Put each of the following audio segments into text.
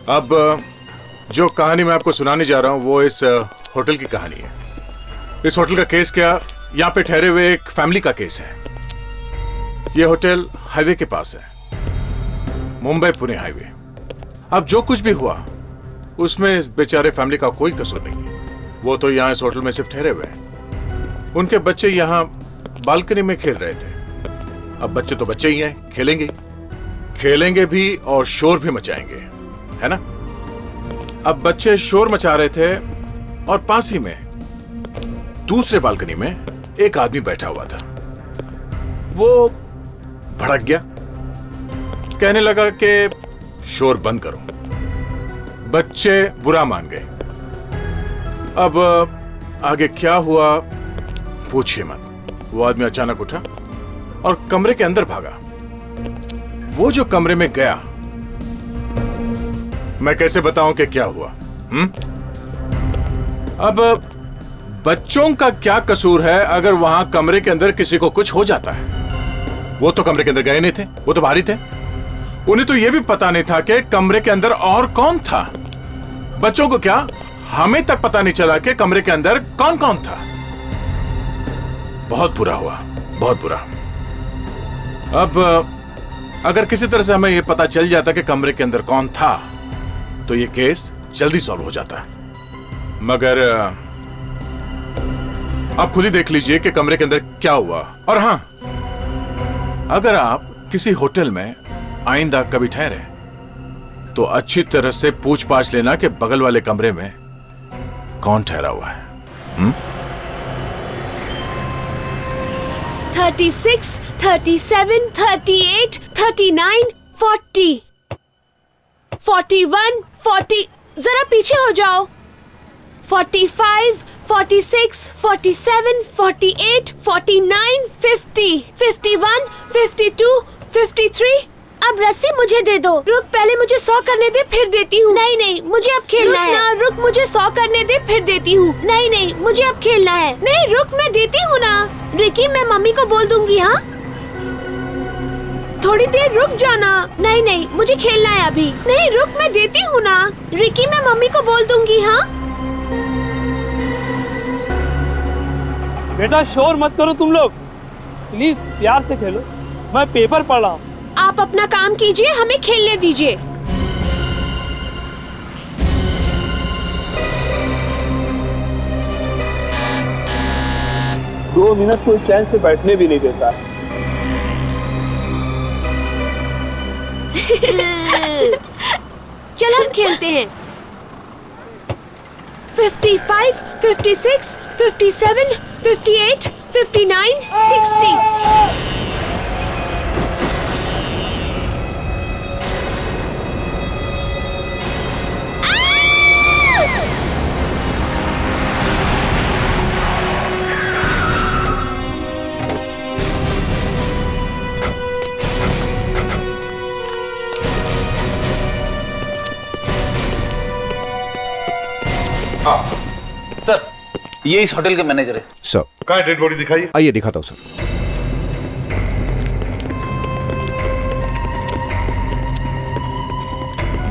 अब जो कहानी मैं आपको सुनाने जा रहा हूं वो इस होटल की कहानी है। इस होटल का केस क्या, यहाँ पे ठहरे हुए एक फैमिली का केस है। ये होटल हाईवे के पास है, मुंबई पुणे हाईवे। अब जो कुछ भी हुआ उसमें इस बेचारे फैमिली का कोई कसूर नहीं है। वो तो यहाँ इस होटल में सिर्फ ठहरे हुए हैं। उनके बच्चे यहाँ बालकनी में खेल रहे थे। अब बच्चे तो बच्चे ही हैं, खेलेंगे भी और शोर भी मचाएंगे, है ना। अब बच्चे शोर मचा रहे थे और पास ही में दूसरे बालकनी में एक आदमी बैठा हुआ था। वो भड़क गया, कहने लगा कि शोर बंद करो। बच्चे बुरा मान गए। अब आगे क्या हुआ पूछिए मत। वो आदमी अचानक उठा और कमरे के अंदर भागा। वो जो कमरे में गया, मैं कैसे बताऊं कि क्या हुआ? अब बच्चों का क्या कसूर है अगर वहां कमरे के अंदर किसी को कुछ हो जाता है? वो तो कमरे के अंदर गए नहीं थे, वो तो बाहर ही थे। उन्हें तो यह भी पता नहीं था कि कमरे के अंदर और कौन था। बच्चों को क्या, हमें तक पता नहीं चला कि कमरे के अंदर कौन कौन था। बहुत बुरा हुआ, बहुत बुरा। अब अगर किसी तरह से हमें यह पता चल जाता कि कमरे के अंदर कौन था तो यह केस जल्दी सॉल्व हो जाता। मगर आप खुद ही देख लीजिए कि कमरे के अंदर क्या हुआ। और हां, अगर आप किसी होटल में आइंदा कभी ठहरे तो अच्छी तरह से पूछ पाछ लेना कि बगल वाले कमरे में कौन ठहरा हुआ है। 36, 37, 38, 39, 40, 41, 40, जरा पीछे हो जाओ। 45, 46, 47, 48, 49, 50, 51, 52, 53। अब रस्सी मुझे दे दो। रुक, पहले मुझे 100 करने दे, फिर देती हूँ। नहीं नहीं, मुझे अब खेलना है। रुक, मुझे 100 करने दे, फिर देती हूँ। नहीं नहीं, मुझे अब खेलना है। नहीं रुक, मैं देती हूँ ना। रिकी, मैं मम्मी को बोल दूंगी। हाँ, थोड़ी देर रुक जाना। नहीं नहीं, मुझे खेलना है अभी। नहीं रुक, मैं देती हूँ ना। रिकी, मैं मम्मी को बोल दूंगी। हाँ बेटा, शोर मत करो तुम लोग, प्लीज प्यार से खेलो। मैं पेपर पढ़ रहा हूँ। आप अपना काम कीजिए, हमें खेलने दीजिए। दो मिनट कोई चैन से बैठने भी नहीं देता। चल हम खेलते हैं। 55, 56, 57, 58, 59, 60। सर, ये इस होटल के मैनेजर है। सर, कहाँ है डेड बॉडी? दिखाइए। आइए दिखाता हूँ सर।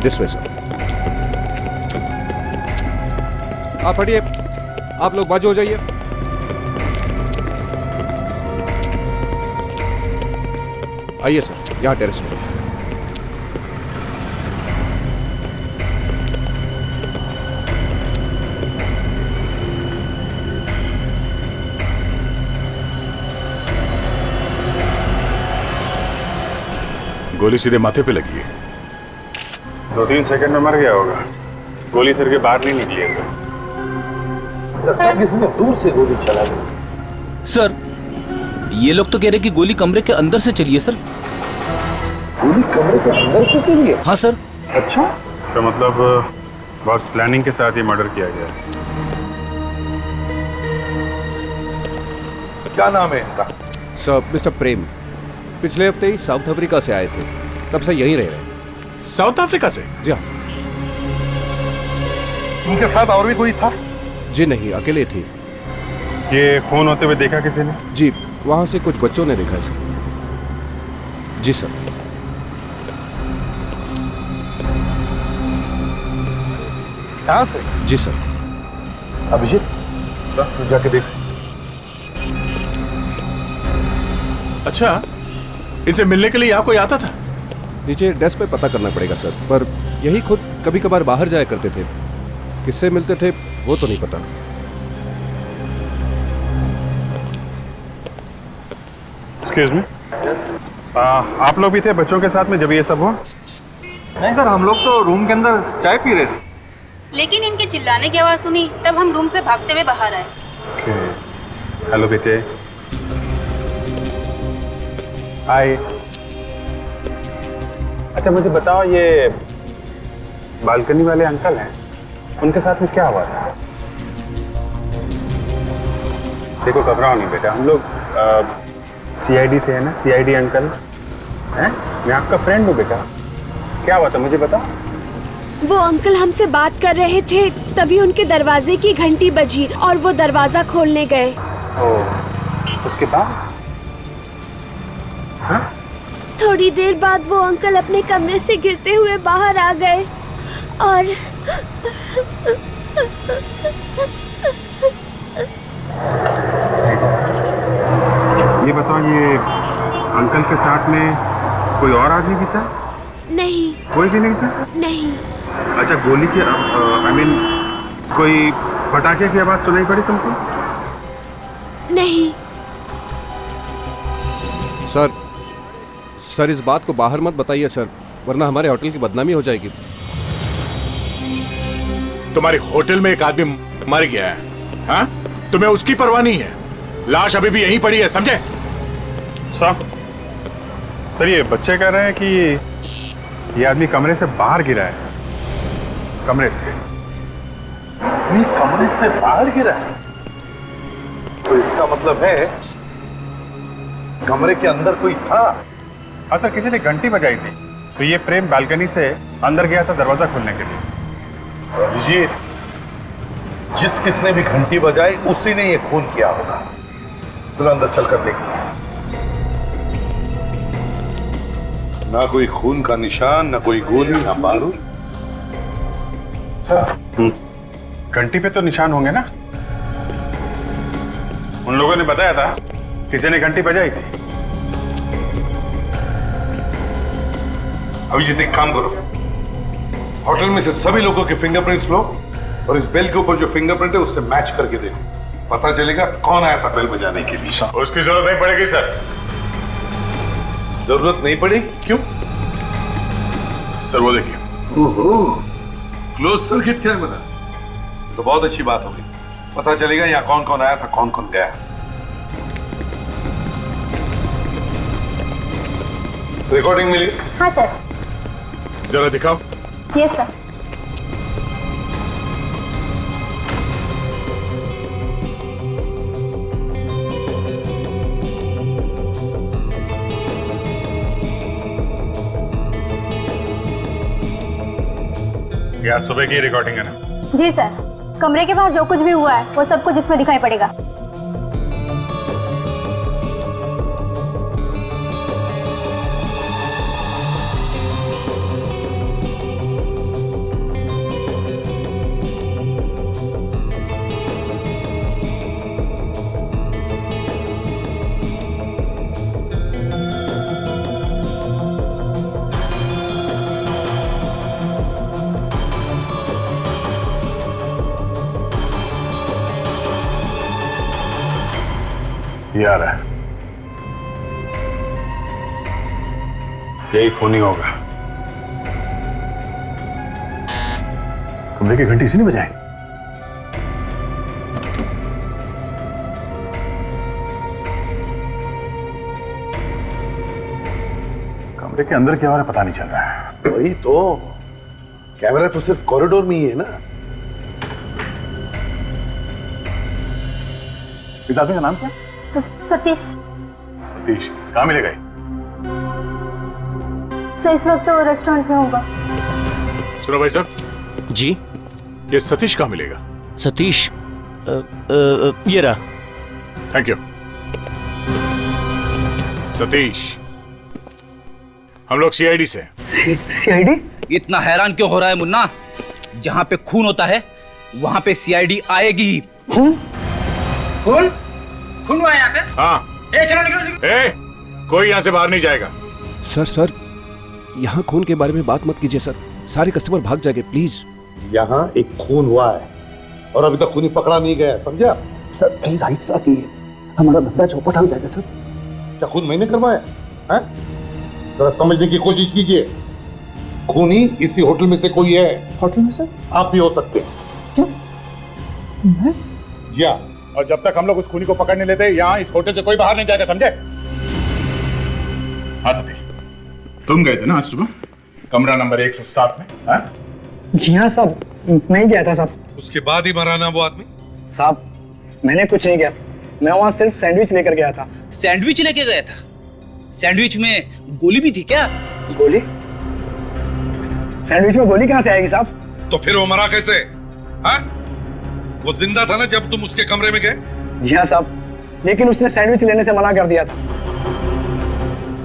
This way sir. आप हटिए, आप लोग बाजू हो जाइए। आइए सर, यहाँ टेरेस पे। गोली सीधे माथे पे लगी है। 2-3 सेकंड में मर गया होगा। गोली सिर के बाहर नहीं निकली है। किसी ने दूर से गोली चला दी। सर, ये लोग तो कह रहे कि गोली कमरे के अंदर से चली है। सर, गोली कमरे के अंदर से चली है? हाँ सर। अच्छा, तो मतलब बहुत प्लानिंग के साथ ये मर्डर किया गया। क्या नाम है इनका? सर, मिस्टर प्रेम पिछले हफ्ते ही साउथ अफ्रीका से आए थे, तब से यहीं रह रहे हैं। साउथ अफ्रीका से? जी हाँ। इनके साथ और भी कोई था? जी नहीं, अकेले थे। ये खून होते हुए देखा किसी ने? जी, वहां से कुछ बच्चों ने देखा सर। जी सर। कहाँ से? जी सर। अभिजीत, तू जाके देख। अच्छा, इनसे मिलने के लिए यहाँ कोई आता था? नीचे डेस्क पे पता करना पड़ेगा सर, पर यही खुद कभी कभार बाहर जाया करते थे। किससे मिलते थे वो तो नहीं पता। एक्सक्यूज मी, आप लोग भी थे बच्चों के साथ में जब ये सब हुआ? नहीं सर, हम लोग तो रूम के अंदर चाय पी रहे थे। लेकिन इनके चिल्लाने की आवाज़ सुनी तब हम रूम से भागते हुए बाहर आए। हेलो बेटे। हाय। अच्छा मुझे बताओ, ये बालकनी वाले अंकल हैं, उनके साथ में क्या हुआ था? देखो घबराओ नहीं बेटा, हम लोग सीआईडी से है ना, सीआईडी अंकल हैं, मैं आपका फ्रेंड हूँ बेटा। क्या हुआ था मुझे बताओ। वो अंकल हमसे बात कर रहे थे, तभी उनके दरवाजे की घंटी बजी और वो दरवाजा खोलने गए। ओह, उसके बाद? हाँ? थोड़ी देर बाद वो अंकल अपने कमरे से गिरते हुए बाहर आ गए और ये बताओ, ये अंकल के साथ में कोई और आदमी भी था? नहीं। कोई भी नहीं था? नहीं। अच्छा, गोली की आई मीन कोई पटाखे की आवाज सुनाई पड़ी तुमको? नहीं। सर इस बात को बाहर मत बताइए सर, वरना हमारे होटल की बदनामी हो जाएगी। तुम्हारे होटल में एक आदमी मर गया है, हाँ? तुम्हें उसकी परवाह नहीं है? लाश अभी भी यहीं पड़ी है, समझे? सर ये बच्चे कह रहे हैं कि ये आदमी कमरे से बाहर गिरा है। कमरे से? नहीं, कमरे से बाहर गिरा है तो इसका मतलब है कमरे के अंदर कोई था। हाँ सर, किसी ने घंटी बजाई थी, तो ये प्रेम बालकनी से अंदर गया था दरवाजा खोलने के लिए। अभिजीत, जिस किसने भी घंटी बजाई उसी ने ये खून किया होगा। चलो अंदर चलकर देखते हैं। ना कोई खून का निशान, ना कोई गोली, ना बारूद। घंटी पे तो निशान होंगे ना? उन लोगों ने बताया था किसी ने घंटी बजाई थी। अभिजीत एक काम करो, होटल में से सभी लोगों के फिंगरप्रिंट्स लो और इस बेल के ऊपर जो फिंगरप्रिंट है उससे मैच करके देखो, पता चलेगा कौन आया था बेल बजाने के लिए। उसकी जरूरत नहीं पड़ेगी सर। जरूरत नहीं पड़ी? क्यों? सर वो देखिए। ओहो, क्लोज सर्किट कैमरा, तो बहुत अच्छी बात होगी। पता चलेगा यहाँ कौन कौन आया था, कौन कौन गया। रिकॉर्डिंग मिली? हाँ सर। जरा दिखाओ। Yes sir. या सुबह की रिकॉर्डिंग है ना? जी सर, कमरे के बाहर जो कुछ भी हुआ है वो सब कुछ इसमें दिखाई पड़ेगा। ये आ रहा है, यही खूनी होगा। कमरे की घंटी इसी ने बजाई? कमरे के अंदर क्या हो रहा है पता नहीं चल रहा है। वही तो, कैमरा तो सिर्फ कॉरिडोर में ही है ना। इस आदमी का नाम क्या? सतीश। सतीश कहाँ मिलेगा? सर इस वक्त तो रेस्टोरेंट में होगा। सुनो भाई साहब जी। ये सतीश कहाँ मिलेगा? सतीश ये रहा। Thank you. सतीश, हम लोग सीआईडी से। सीआईडी? इतना हैरान क्यों हो रहा है मुन्ना? जहां पे खून होता है वहां पे सीआईडी आएगी ही। खून खून खून हुआ यहाँ पे? हाँ। चलो निकलो। कोई यहाँ से बाहर नहीं जाएगा। सर यहाँ खून के बारे में बात मत कीजिए सर, सारे कस्टमर भाग जाएंगे प्लीज। यहाँ एक खून हुआ है और अभी तक खूनी पकड़ा नहीं गया, समझा? सर प्लीज आहिस्ता कीजिए, हमारा धंधा चौपट हो जाएगा सर। क्या खून मैंने करवाया है? जरा समझने की कोशिश कीजिए। खूनी इसी होटल में से कोई है। होटल में सर? आप भी हो सकते हैं। क्या मैं? जी हाँ। और जब तक हम लोग उस खूनी को पकड़ नहीं लेते यहाँ इस होटल से कोई बाहर नहीं जाएगा, समझे? हाँ सतीश, तुम गए थे ना आज सुबह कमरा नंबर 107 में? हाँ? जी हाँ साहब, मैं ही गया था साहब। उसके बाद ही मारा ना वो आदमी? साहब मैंने कुछ नहीं किया, मैं वहाँ सिर्फ सैंडविच लेकर गया था। सैंडविच लेके गया था? सैंडविच में गोली भी थी क्या? गोली? सैंडविच में गोली कहाँ से आएगी साहब? तो फिर वो मरा कैसे? हाँ? वो जिंदा था ना जब तुम उसके कमरे में गए? जी हाँ साहब, लेकिन उसने सैंडविच लेने से मना कर दिया था।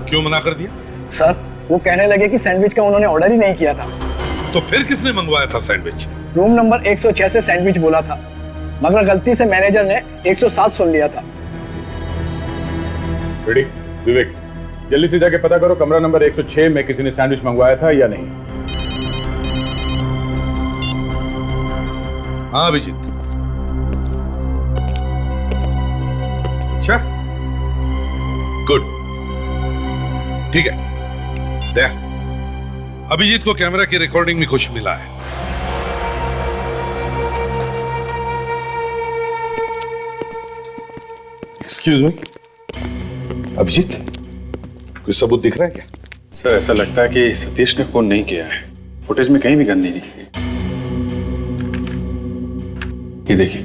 क्यों मना कर दिया? सर वो कहने लगे कि सैंडविच का उन्होंने ऑर्डर ही नहीं किया था। तो फिर किसने मंगवाया था सैंडविच? रूम नंबर 106 से सैंडविच बोला था, मगर गलती से मैनेजर ने 107 सुन लिया था। विवेक, जल्दी से जाके पता करो कमरा नंबर 106 में किसी ने सैंडविच मंगवाया था या नहीं। हाँ अभिजीत। अच्छा, गुड, ठीक है। देख, अभिजीत को कैमरा की रिकॉर्डिंग में कुछ मिला है। एक्सक्यूज मी, अभिजीत, कोई सबूत दिख रहा है क्या? सर ऐसा लगता है कि सतीश ने खून नहीं किया है। फुटेज में कहीं भी गन नहीं दिखी। ये देखिए,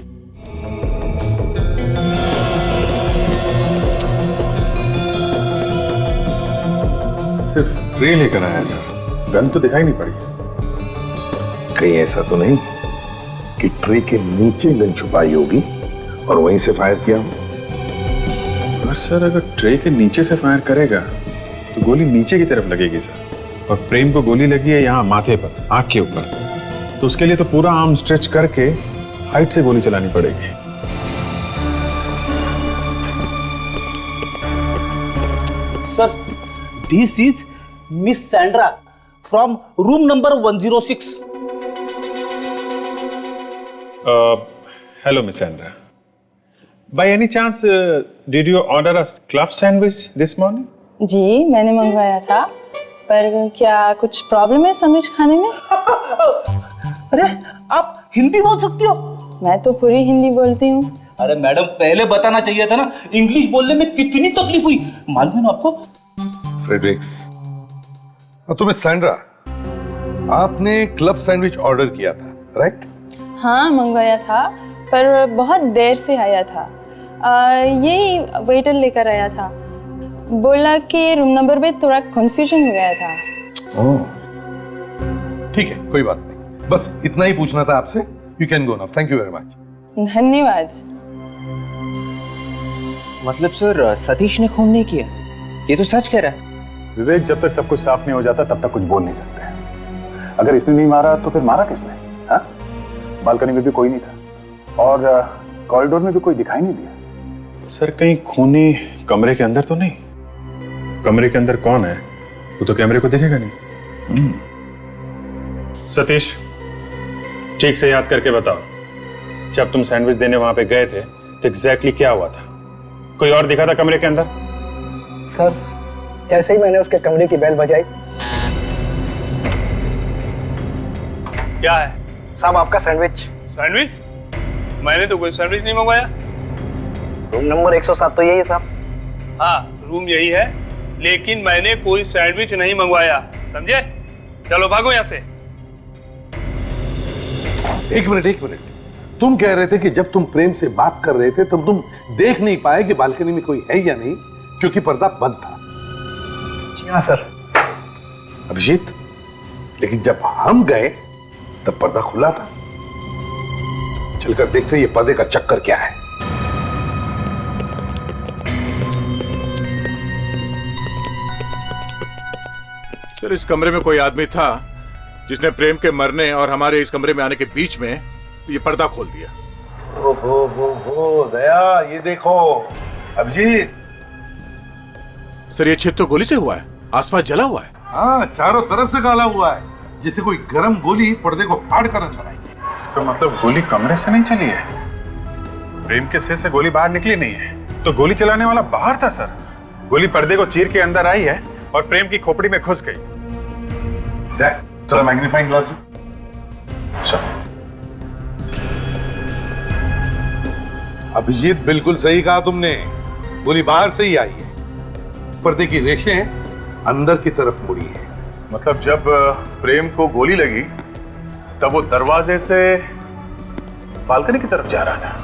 सिर्फ ट्रे लेकर आया सर, गन तो दिखाई नहीं पड़ी। कहीं ऐसा तो नहीं कि ट्रे के नीचे गन छुपाई होगी और वहीं से फायर किया हो? पर सर अगर ट्रे के नीचे से फायर करेगा तो गोली नीचे की तरफ लगेगी सर, और प्रेम को गोली लगी है यहाँ माथे पर, आंख के ऊपर, तो उसके लिए तो पूरा आर्म स्ट्रेच करके हाइट से गोली चलानी पड़ेगी। Sir this is miss Sandra from room number 106। Hello miss Sandra, by any chance did you order a club sandwich this morning? जी मैंने मंगवाया था, पर क्या कुछ प्रॉब्लम है सैंडविच खाने में? अरे आप हिंदी बोल सकती हो? मैं तो पूरी हिंदी बोलती हूँ। अरे मैडम पहले बताना चाहिए था ना, इंग्लिश बोलने में कितनी तकलीफ हुई मालूम है ना आपको? फ्रेडरिक्स, और तुम्हें सैंड्रा, आपने क्लब सैंडविच ऑर्डर किया था, राइट? हाँ मंगवाया था, पर बहुत देर से आया था। यही वेटर लेकर आया था, बोला कि रूम नंबर में थोड़ा कंफ्यूजन हो गया था। ओह, ठीक है, कोई बात नहीं, बस इतना ही पूछना था आपसे। You can go now, thank you very much. धन्यवाद। मतलब सर सतीश ने खून नहीं किया, ये तो सच कह रहा है। विवेक, जब तक सब कुछ साफ नहीं हो जाता तब तक कुछ बोल नहीं सकते। अगर इसने नहीं मारा तो फिर मारा किसने? हाँ? बालकनी में भी कोई नहीं था और कॉरिडोर में भी कोई दिखाई नहीं दिया। सर कहीं खूनी कमरे के अंदर तो नहीं? कमरे के अंदर कौन है वो तो कैमरे को दिखेगा नहीं। सतीश, ठीक से याद करके बताओ, जब तुम सैंडविच देने वहां पे गए थे तो एग्जैक्टली क्या हुआ था? कोई और दिखा था कमरे के अंदर? सर जैसे ही मैंने उसके कमरे की बेल बजाई। क्या है साहब आपका सैंडविच। सैंडविच? मैंने तो कोई सैंडविच नहीं मंगवाया। रूम नंबर 107 तो यही है साहब। हाँ रूम यही है, लेकिन मैंने कोई सैंडविच नहीं मंगवाया, समझे? चलो भागो यहाँ से। एक मिनट, तुम कह रहे थे कि जब तुम प्रेम से बात कर रहे थे तब तुम देख नहीं पाए कि बालकनी में कोई है या नहीं, क्योंकि पर्दा बंद था। जी हाँ सर। अभिजीत, लेकिन जब हम गए तब पर्दा खुला था। चलकर देखते हैं ये पर्दे का चक्कर क्या है। सर इस कमरे में कोई आदमी था जिसने प्रेम के मरने और हमारे इस कमरे में आने के बीच में ये पर्दा खोल दिया। ओ दया, ये देखो अभिजीत। सर ये छेद तो गोली से हुआ है, आसपास जला हुआ है। हाँ, चारों तरफ से काला हुआ है, जैसे कोई गर्म गोली पर्दे को फाड़ कर अंदर आई। इसका मतलब गोली कमरे से नहीं चली है, प्रेम के सिर से गोली बाहर निकली नहीं है, तो गोली चलाने वाला बाहर था सर। गोली पर्दे को चीर के अंदर आई है और प्रेम की खोपड़ी में घुस गई। जरा मैग्नीफाइंग ग्लास दो। अभिजीत, बिल्कुल सही कहा तुमने, गोली बाहर से ही आई है, पर्दे की रेशें अंदर की तरफ मुड़ी है। मतलब जब प्रेम को गोली लगी तब वो दरवाजे से बालकनी की तरफ जा रहा था।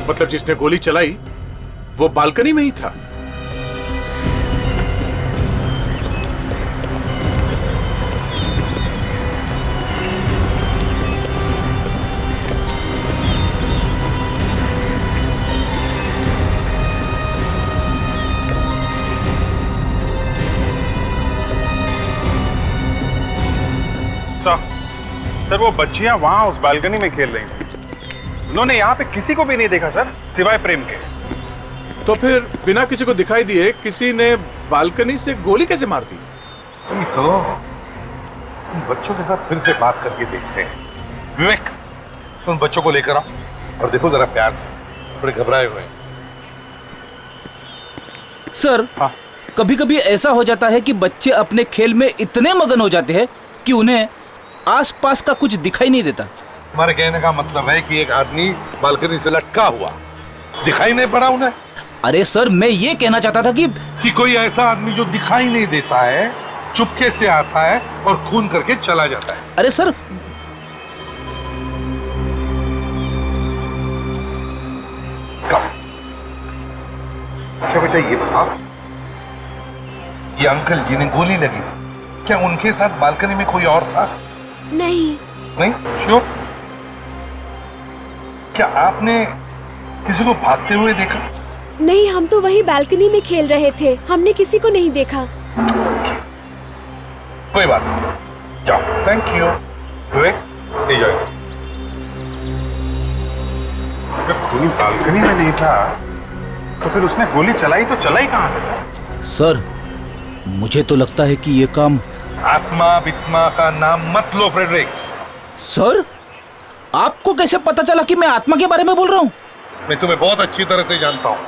मतलब जिसने गोली चलाई वो बालकनी में ही था। सर वो बच्चियां वहां उस बालकनी में खेल रही थी, उन्होंने यहाँ पे किसी को भी नहीं देखा सर, सिवाय प्रेम के। तो फिर बिना किसी को दिखाई दिए किसी ने बालकनी से गोली कैसे मार दी? तो बच्चों के साथ फिर से बात करके देखते हैं। विवेक, उन बच्चों को लेकर आओ और देखो जरा प्यार से, थोड़े घबराए हुए हैं। सर, हाँ। कभी कभी ऐसा हो जाता है कि बच्चे अपने खेल में इतने मगन हो जाते हैं कि उन्हें आसपास का कुछ दिखाई नहीं देता। हमारे कहने का मतलब है कि एक आदमी बालकनी से लटका हुआ दिखाई नहीं पड़ा उन्हें। अरे सर, मैं ये कहना चाहता था कि कोई ऐसा आदमी जो दिखाई नहीं देता है, चुपके से आता है और खून करके चला जाता है। अरे सर, कब? अच्छा बेटा ये बताओ, ये अंकल जिन्हें गोली लगी थी, क्या उनके साथ बालकनी में कोई और था? नहीं। नहीं? श्योर? क्या आपने किसी को भागते हुए देखा? नहीं, हम तो वही बालकनी में खेल रहे थे, हमने किसी को नहीं देखा। कोई बात नहीं, जाओ। Thank you. विवेक, ले जाओ। अगर गोली बालकनी में नहीं था तो फिर उसने गोली चलाई तो चलाई कहां से सर? सर, मुझे तो लगता है कि ये काम आत्मा बित्मा का नाम मत लो फ्रेडरिक। सर, आपको कैसे पता चला कि मैं आत्मा के बारे में बोल रहा हूँ? मैं तुम्हें बहुत अच्छी तरह से जानता हूँ।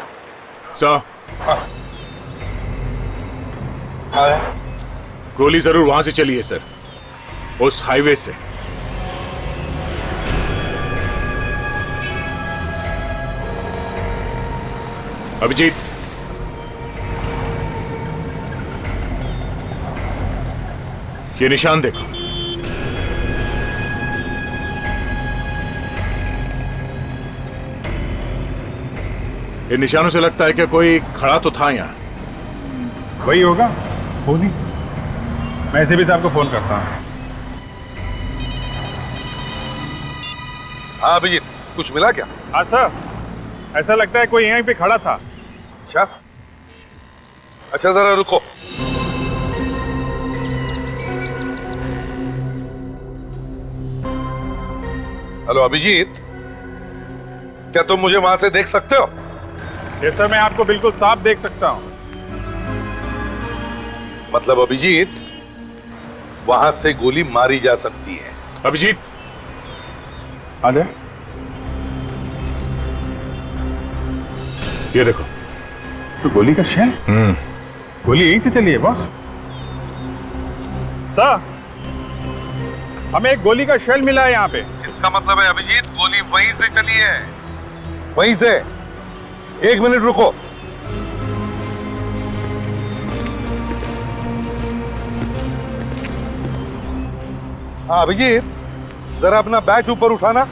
सर, हाँ। गोली जरूर वहां से चली है सर, उस हाईवे से। अभिजीत, ये निशान देखो। इन निशानों से लगता है कि कोई खड़ा तो था यहाँ। वही होगा, फोन ही। मैं ऐसे भी साहब को फोन करता हूँ। हाँ अभिजीत, कुछ मिला क्या? हाँ सर, ऐसा लगता है कोई यहीं पे खड़ा था। अच्छा, अच्छा जरा रुको। हेलो अभिजीत, क्या तुम मुझे वहां से देख सकते हो? ये सर, मैं आपको बिल्कुल साफ देख सकता हूँ। मतलब अभिजीत, वहां से गोली मारी जा सकती है। अभिजीत, आजा। ये देखो। तो गोली का शेल? गोली यहीं से चली है बॉस। सर, हमें एक गोली का शेल मिला है यहाँ पे। इसका मतलब है अभिजीत, गोली वहीं से चली है, वहीं से। एक मिनट रुको। हाँ अभिजीत, जरा अपना बैच ऊपर उठाना।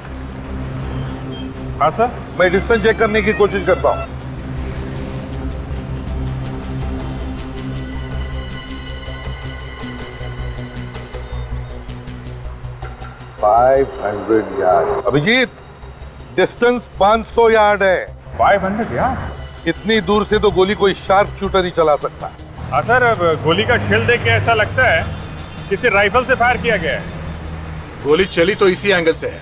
हाँ सर। मैं डिस्टेंस चेक करने की कोशिश करता हूं। $500 अभिजीत, डिस्टेंस 500 यार्ड है। 500 यार्ड? इतनी दूर से तो गोली कोई शार्प शूटर ही चला सकता। हाँ सर, अब गोली का शेल देख के ऐसा लगता है किसी राइफल से फायर किया गया है। गोली चली तो इसी एंगल से है,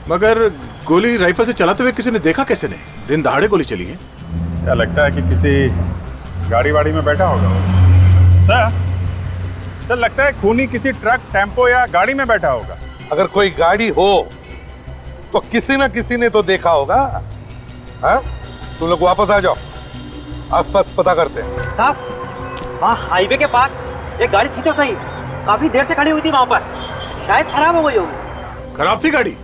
मगर गोली राइफल से चलाते हुए किसी ने देखा कैसे नहीं? दिन दहाड़े गोली चली है। क्या लगता है कि किसी गाड़ी वाड़ी में बैठा होगा सर? सर लगता है खूनी किसी ट्रक, टेम्पो या गाड़ी में बैठा होगा। अगर कोई गाड़ी हो तो किसी ना किसी ने तो देखा होगा। हाँ? तुम लोग वापस आ जाओ, आसपास पता करते हैं। साहब, वहाँ हाईवे के पास एक गाड़ी थी तो सही, काफी देर से खड़ी हुई थी वहाँ पर, शायद खराब हो गई होगी। खराब थी गाड़ी?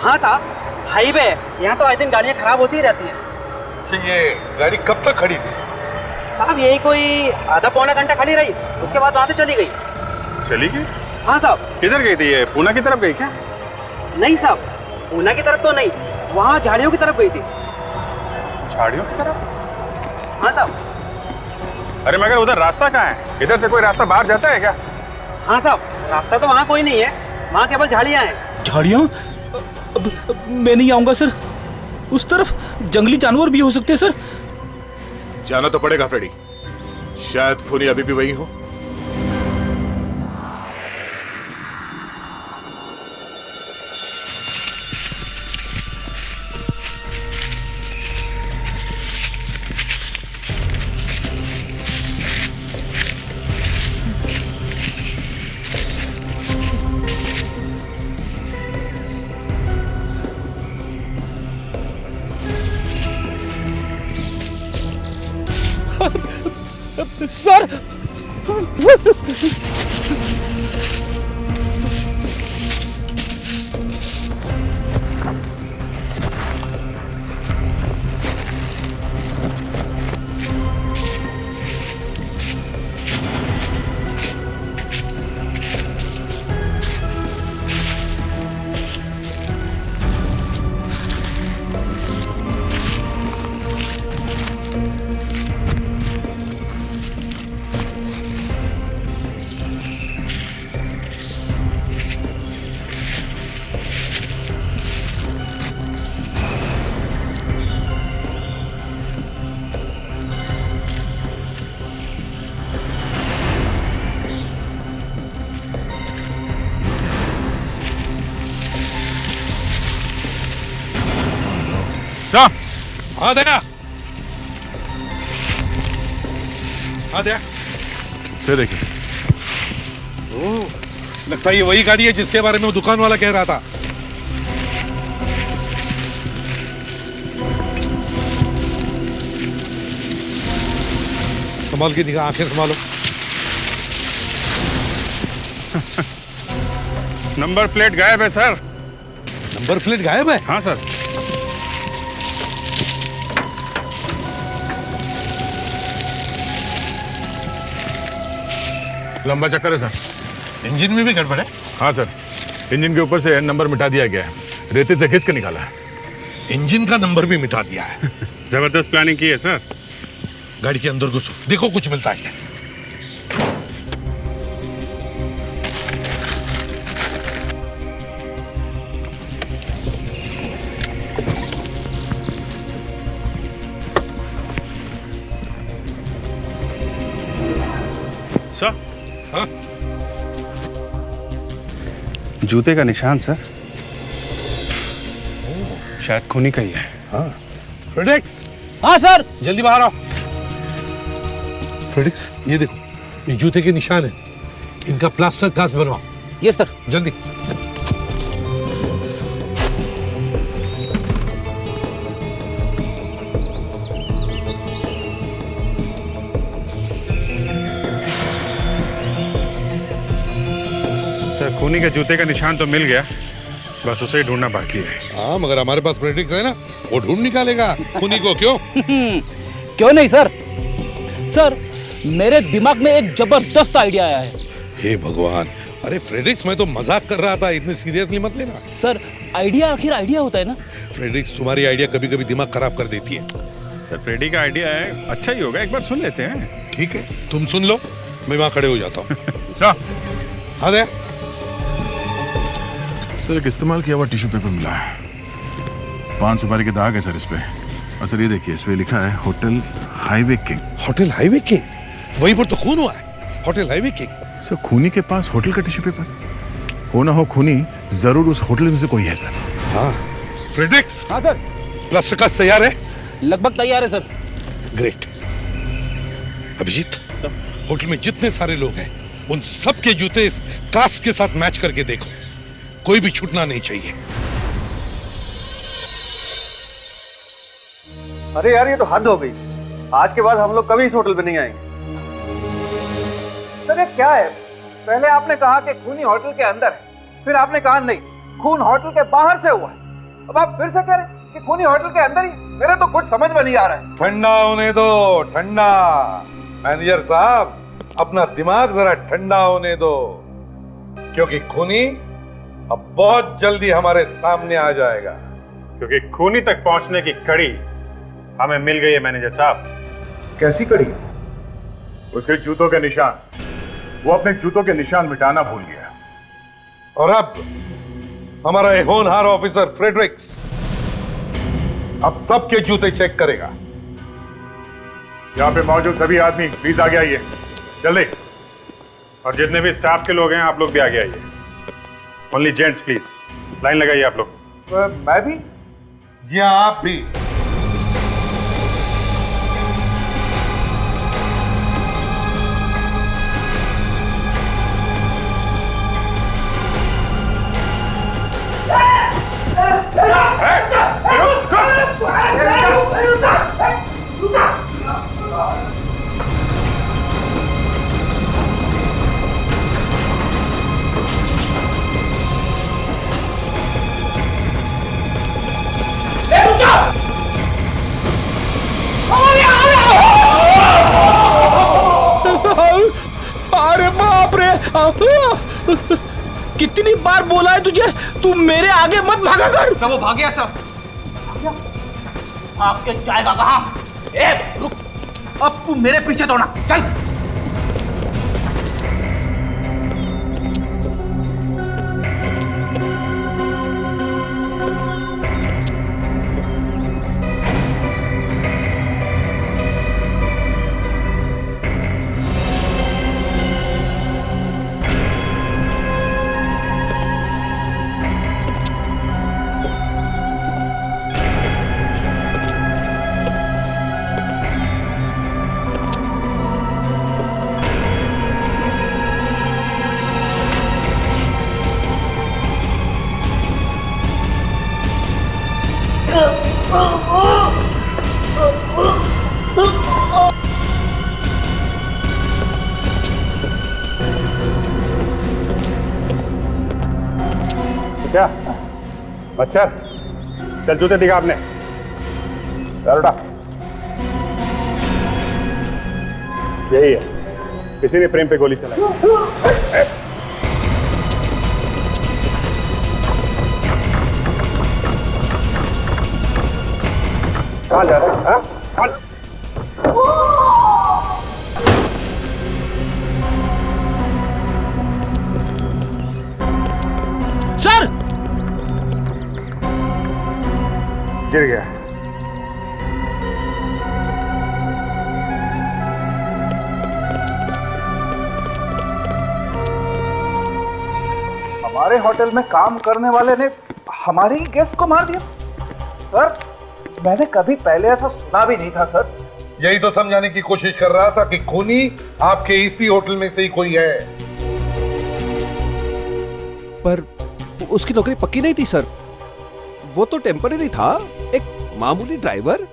हाँ साहब, हाईवे है, यहाँ तो आए दिन गाड़ियाँ खराब होती ही रहती हैं। अच्छा, ये गाड़ी कब तक खड़ी थी? साहब यही कोई आधा पौना घंटा खड़ी रही, उसके बाद वहाँ से चली गई। चली गई? हाँ साहब। किधर गई थी ये? पूना की तरफ गई क्या? नहीं साहब, पूना की तरफ तो नहीं, वहाँ झाड़ियों की तरफ गई थी। झाड़ियों की तरफ? हाँ साहब। अरे मगर उधर रास्ता कहाँ है? इधर से कोई रास्ता बाहर जाता है क्या? हाँ साहब, रास्ता तो वहाँ कोई नहीं है, वहाँ केवल झाड़ियाँ हैं। झाड़ियाँ? मैं नहीं आऊंगा सर, उस तरफ जंगली जानवर भी हो सकते हैं सर। जाना तो पड़ेगा फ्रेडी, शायद खूनी अभी भी वही हो। सर साहब, हाँ दया, हाँ दया, से देखिए। ओह, लगता है ये वही गाड़ी है जिसके बारे में वो दुकान वाला कह रहा था। संभाल के निगाह, आंखें संभालो। नंबर प्लेट गायब है सर। नंबर प्लेट गायब है? हाँ सर। लंबा चक्कर है सर। इंजन में भी गड़बड़ है? हाँ सर, इंजन के ऊपर से नंबर मिटा दिया गया है, रेते से घिस के निकाला है। इंजन का नंबर भी मिटा दिया है। जबरदस्त प्लानिंग की है सर। गाड़ी के अंदर घुसो, देखो कुछ मिलता है। सर? हाँ? जूते का निशान सर, शायद खूनी का ही है। हाँ। फ्रेडिक्स। हाँ सर। जल्दी बाहर आओ। फ्रेडिक्स, ये देखो, ये जूते के निशान है, इनका प्लास्टर कास्ट बनवाओ। Yes sir. जल्दी। सर खूनी के जूते का निशान तो मिल गया, बस उसे ही ढूंढना बाकी है। हाँ, मगर हमारे पास फ्रेडिक्स है ना, वो ढूंढ निकालेगा खूनी को। क्यों? क्यों नहीं सर। सर मेरे दिमाग में एक जबरदस्त आइडिया आया है। हे भगवान, अरे फ्रेडिक्स, मैं तो मजाक कर रहा था, इतनी सीरियसली मत लेना। सर आइडिया आखिर आइडिया होता है ना। फ्रेडिक्स, तुम्हारी आइडिया कभी कभी दिमाग खराब कर देती है। सर फ्रेडी का आइडिया है, अच्छा ही होगा, एक बार सुन लेते हैं। ठीक है, तुम सुन लो, मैं वहां खड़े हो जाता हूँ। सर, हाँ दे। सर एक इस्तेमाल किया हुआ टिश्यू पेपर मिला है, पान सुपारी के दाग है सर इस पे। और सर ये देखिए, इस पे लिखा है hotel highway king. Hotel highway king? वहीं पर तो खून हुआ है, होटल हाईवे किंग। सर खूनी के पास होटल का टिश्यू पेपर हो ना हो, खूनी जरूर उस होटल में से कोई है सर। हाँ फ्रेडरिक्स। हाँ सर। प्लास्टर कास्ट तैयार है? लगभग तैयार है सर। ग्रेट। अभिजीत, होटल में जितने सारे लोग हैं उन सब के जूते इस कास्ट के साथ मैच करके देखो, कोई भी छूटना नहीं चाहिए। अरे यार, ये तो हद हो गई। आज के बाद हम लोग कभी इस होटल पे नहीं आएंगे। सर ये क्या है? पहले आपने कहा कि खूनी होटल के अंदर है, फिर आपने कहा नहीं खून होटल के बाहर से हुआ है। अब आप फिर से कह रहे हैं कि खूनी होटल के अंदर ही? मेरे तो कुछ समझ में नहीं आ रहा है। ठंडा होने दो, ठंडा। मैनेजर साहब, अपना दिमाग जरा ठंडा होने दो, क्योंकि खूनी अब बहुत जल्दी हमारे सामने आ जाएगा। क्योंकि खूनी तक पहुंचने की कड़ी हमें मिल गई है मैनेजर साहब। कैसी कड़ी? उसके जूतों के निशान, वो अपने जूतों के निशान मिटाना भूल गया। और अब हमारा ये होनहार ऑफिसर फ्रेडरिक्स अब सबके जूते चेक करेगा। यहाँ पे मौजूद सभी आदमी प्लीज आगे आइए जल्दी। और जितने भी स्टाफ के लोग हैं आप लोग भी आगे आइए। ओनली जेंट्स प्लीज, लाइन लगाइए आप लोग। मैं भी? जी हाँ, आप भी। अरे बाप रे, कितनी बार बोला है तुझे, तू मेरे आगे मत भागा कर। वो भाग गया सर। आपके जाएगा कहाँ? ए रुक, अब तू मेरे पीछे दौड़ना, चल। क्या मच्छर? चल जूते दिखा आपने। उठा। यही है, किसी ने प्रेम पे गोली चलाई। कहाँ जा रहे हैं? सर! गिर गया। हमारे होटल में काम करने वाले ने हमारे ही गेस्ट को मार दिया? सर, मैंने कभी पहले ऐसा सुना भी नहीं था सर। यही तो समझाने की कोशिश कर रहा था कि खूनी आपके इसी होटल में से ही कोई है। पर उसकी नौकरी पक्की नहीं थी सर, वो तो टेम्पररी था, एक मामूली ड्राइवर।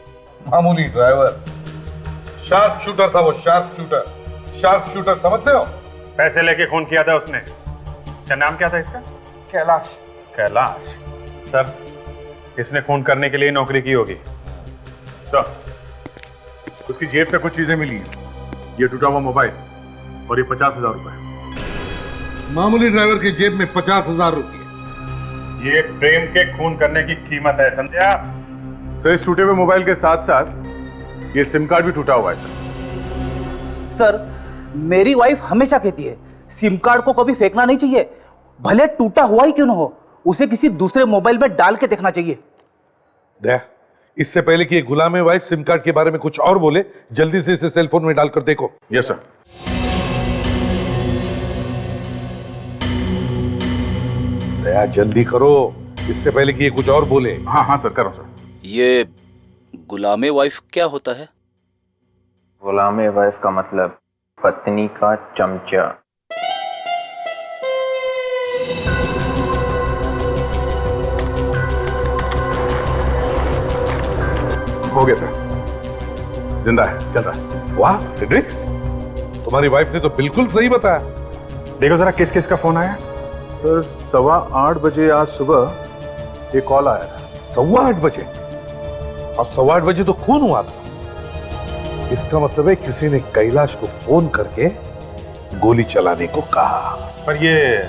मामूली ड्राइवर? शार्प शूटर था वो, शार्प शूटर। शार्प शूटर समझते हो? पैसे लेके खून किया था उसने। क्या नाम क्या था इसका? कैलाश। कैलाश? सर, इसने खून करने के लिए नौकरी की होगी। सर, उसकी जेब से कुछ चीजें मिली हैं। ये टूटा हुआ मोबाइल और ये 50,000 रुपए। मामूली ड्राइवर की जेब में 50,000 रुपए? ये प्रेम के खून करने की कीमत है, समझे आप? सर, इस टूटे हुए मोबाइल के साथ साथ ये सिम कार्ड भी टूटा हुआ है सर। सर, मेरी वाइफ हमेशा कहती है सिम कार्ड को कभी फेंकना नहीं चाहिए, भले टूटा हुआ ही क्यों ना हो, उसे किसी दूसरे मोबाइल में डाल के देखना चाहिए। दया, इससे पहले कि ये गुलाम वाइफ सिम कार्ड के बारे में कुछ और बोले, जल्दी से इसे सेल फोन में डालकर देखो। Yes sir. दया जल्दी करो, इससे पहले कि ये कुछ और बोले। हाँ हाँ सर, कर रहा हूं सर। ये गुलामे वाइफ क्या होता है? गुलामे वाइफ का मतलब पत्नी का चमचा। हो गया सर, जिंदा है, चल रहा है। वाह फ्रेडरिक्स, तुम्हारी वाइफ ने तो बिल्कुल सही बताया। देखो जरा किस किस का फोन आया। सर 8:15 बजे आज सुबह एक कॉल आया था। 8:15 बजे? और 8:15 बजे तो खून हुआ था। इसका मतलब है किसी ने कैलाश को फोन करके गोली चलाने को कहा। पर ये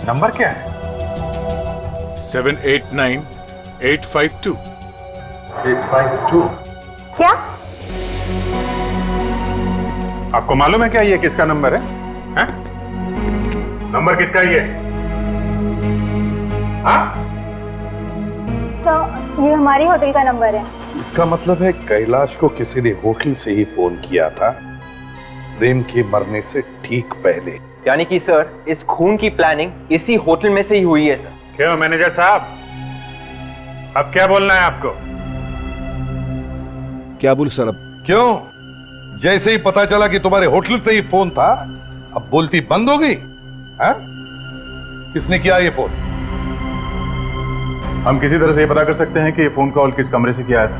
नंबर क्या है? 789852। 852। क्या? आपको मालूम है क्या ये किसका नंबर है? हैं? नंबर किसका है ये? हाँ? तो ये हमारी होटल का नंबर है। इसका मतलब है कैलाश को किसी ने होटल से ही फोन किया था, प्रेम के मरने से ठीक पहले। यानी कि सर इस खून की प्लानिंग इसी होटल में से ही हुई है सर। क्यों मैनेजर साहब, अब क्या बोलना है आपको? क्या बोल सर अब? क्यों? जैसे ही पता चला कि तुम्हारे होटल से ही फोन था, अब बोलती बंद हो गई? हाँ? किसने किया ये फोन? हम किसी तरह से ये पता कर सकते हैं कि ये फोन कॉल किस कमरे से किया आया था?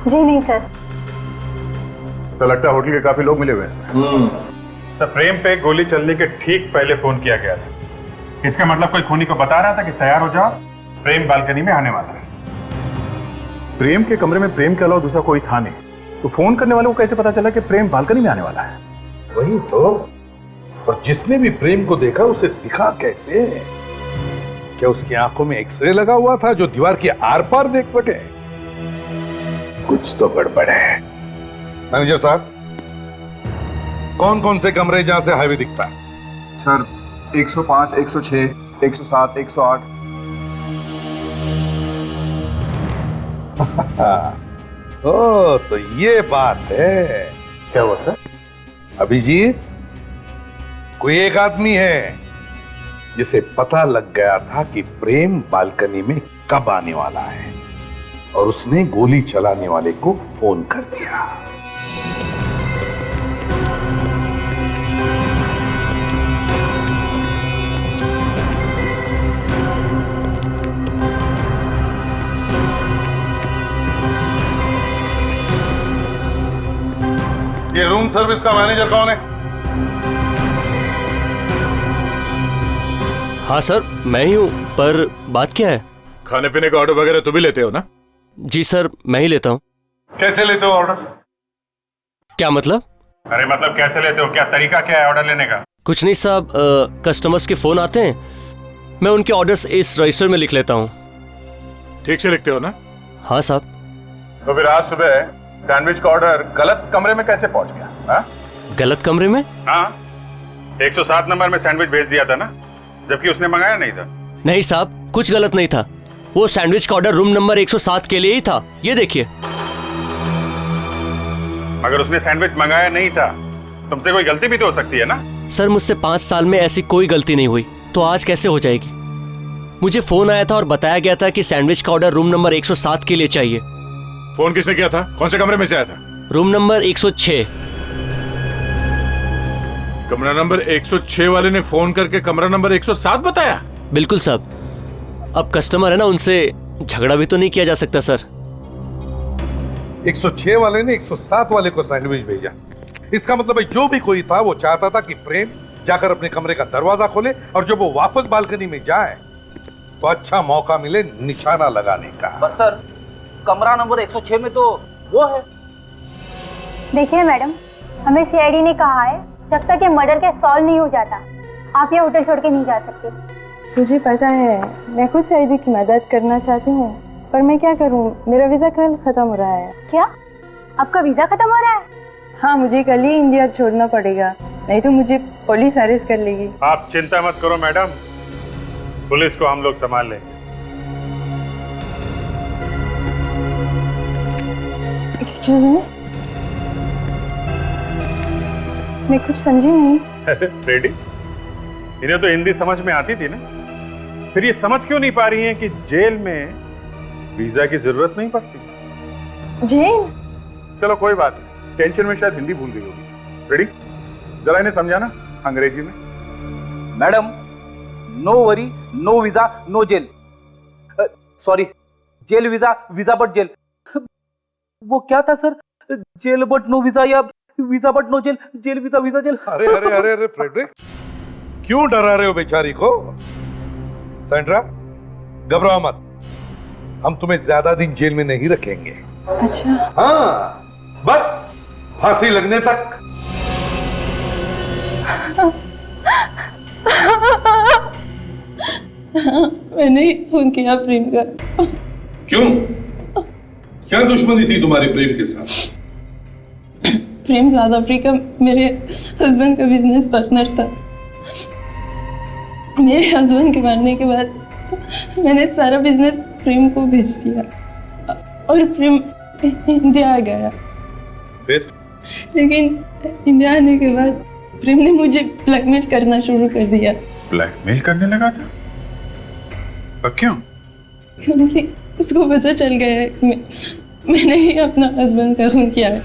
जी नहीं सर। सर लगता है होटल के काफी लोग मिले हुए हैं इसमें। सर प्रेम पे गोली चलने के ठीक पहले फोन किया गया था। इसका मतलब कोई खूनी को बता रहा था कि तैयार हो जाओ, प्रेम बालकनी में आने वाला है। प्रेम के कमरे में प्रेम के अलावा दूसरा कोई था नहीं, तो फोन करने वाले को कैसे पता चला कि प्रेम बालकनी में आने वाला है? वही तो। और जिसने भी प्रेम को देखा उसे दिखा कैसे? क्या उसकी आंखों में एक्सरे लगा हुआ था जो दीवार के आर पार देख सके? कुछ तो गड़बड़ है। मैनेजर साहब, कौन कौन से कमरे जहां से हाईवे दिखता है? सर 105, 106, 107, 108। ओ तो ये बात है। क्या हुआ सर? अभिजीत, कोई एक आदमी है जिसे पता लग गया था कि प्रेम बालकनी में कब आने वाला है, और उसने गोली चलाने वाले को फोन कर दिया। ये रूम सर्विस का मैनेजर कौन है? हाँ सर, मैं ही हूँ, पर बात क्या है? खाने पीने का ऑर्डर वगैरह तो भी लेते हो ना? जी सर, मैं ही लेता हूँ। कैसे लेते हो ऑर्डर? क्या मतलब? अरे मतलब कैसे लेते हो, क्या तरीका क्या है ऑर्डर लेने का? कुछ नहीं साहब, कस्टमर्स के फोन आते हैं, मैं उनके ऑर्डर्स इस रजिस्टर में लिख लेता हूँ। ठीक से लिखते हो ना? हाँ साहब। तो फिर आज सुबह सैंडविच का ऑर्डर गलत कमरे में कैसे पहुंच गया? हा? गलत कमरे में? हाँ, 107 नंबर में सैंडविच भेज दिया था ना, जबकि उसने मंगाया नहीं था। नहीं साहब, कुछ गलत नहीं था। वो सैंडविच का ऑर्डर रूम नंबर 107 के लिए ही था, ये देखिए। मगर उसने सैंडविच मंगाया नहीं था, तुमसे कोई गलती भी तो हो सकती है ना? सर मुझसे 5 साल में ऐसी कोई गलती नहीं हुई, तो आज कैसे हो जाएगी? मुझे फोन आया था और बताया गया था कि सैंडविच का ऑर्डर रूम नंबर 107 के लिए चाहिए। फोन किसने किया था? कौन से कमरे में से आया था? Room number 106। कमरा नंबर 106 वाले ने फोन करके कमरा नंबर 107 बताया? बिल्कुल साहब। अब कस्टमर है ना, उनसे झगड़ा भी तो नहीं किया जा सकता सर। 106 वाले ने 107 वाले को सैंडविच भेजा। इसका मतलब है जो भी कोई था वो चाहता था कि प्रेम जाकर अपने कमरे का दरवाजा खोले, और जब वो वापस बालकनी में जाए तो अच्छा मौका मिले निशाना लगाने का। पर सर कमरा नंबर 106 में तो वो है। देखिए मैडम, हमें सीआईडी ने कहा है जब तक ये मर्डर केस सॉल्व नहीं हो जाता आप ये होटल छोड़ के नहीं जा सकते। तुझे पता है मैं खुद सईदी की मदद करना चाहती हूँ, पर मैं क्या करूँ, मेरा वीज़ा कल ख़त्म हो रहा है। क्या? आपका वीज़ा ख़त्म हो रहा है? हाँ, मुझे कल ही इंडिया छोड़ना पड़ेगा, नहीं तो मुझे पुलिस अरेस्ट कर लेगी। आप चिंता मत करो मैडम, पुलिस को हम लोग संभाल लेंगे। एक्सक्यूज मी, मैं कुछ समझी नहीं। रेडी? इन्हें तो हिंदी समझ में आती थी ना, फिर ये समझ क्यों नहीं पा रही हैं कि जेल में वीजा की जरूरत नहीं पड़ती? जेल? चलो कोई बात नहीं, टेंशन में शायद हिंदी भूल गई होगी। रेडी? जरा इन्हें समझाना अंग्रेजी में। Madam, no worry, no visa, no jail. Sorry, jail visa, visa but jail. वो क्या था sir? Jail but no visa या visa but no jail? Jail visa, visa jail. अरे अरे अरे अरे फ्रेडरिक, क्यों डरा रहे हो बेचारी को? सैंड्रा, घबराओ मत, हम तुम्हें ज्यादा दिन जेल में नहीं रखेंगे। अच्छा। हाँ, बस फांसी लगने तक। मैंने खून किया प्रेम का। क्यों? क्या दुश्मनी थी तुम्हारे प्रेम के साथ? प्रेम साउथ अफ्रीका मेरे हस्बैंड का बिजनेस पार्टनर था। मेरे हस्बैंड के मरने के बाद मैंने सारा बिजनेस प्रेम को भेज दिया और प्रेम इंडिया आ गया। फिर? लेकिन इंडिया आने के बाद प्रेम ने मुझे ब्लैकमेल करना शुरू कर दिया। ब्लैकमेल करने लगा था? और क्यों? क्योंकि उसको पता चल गया है कि मैंने ही अपना हस्बैंड का खून किया है।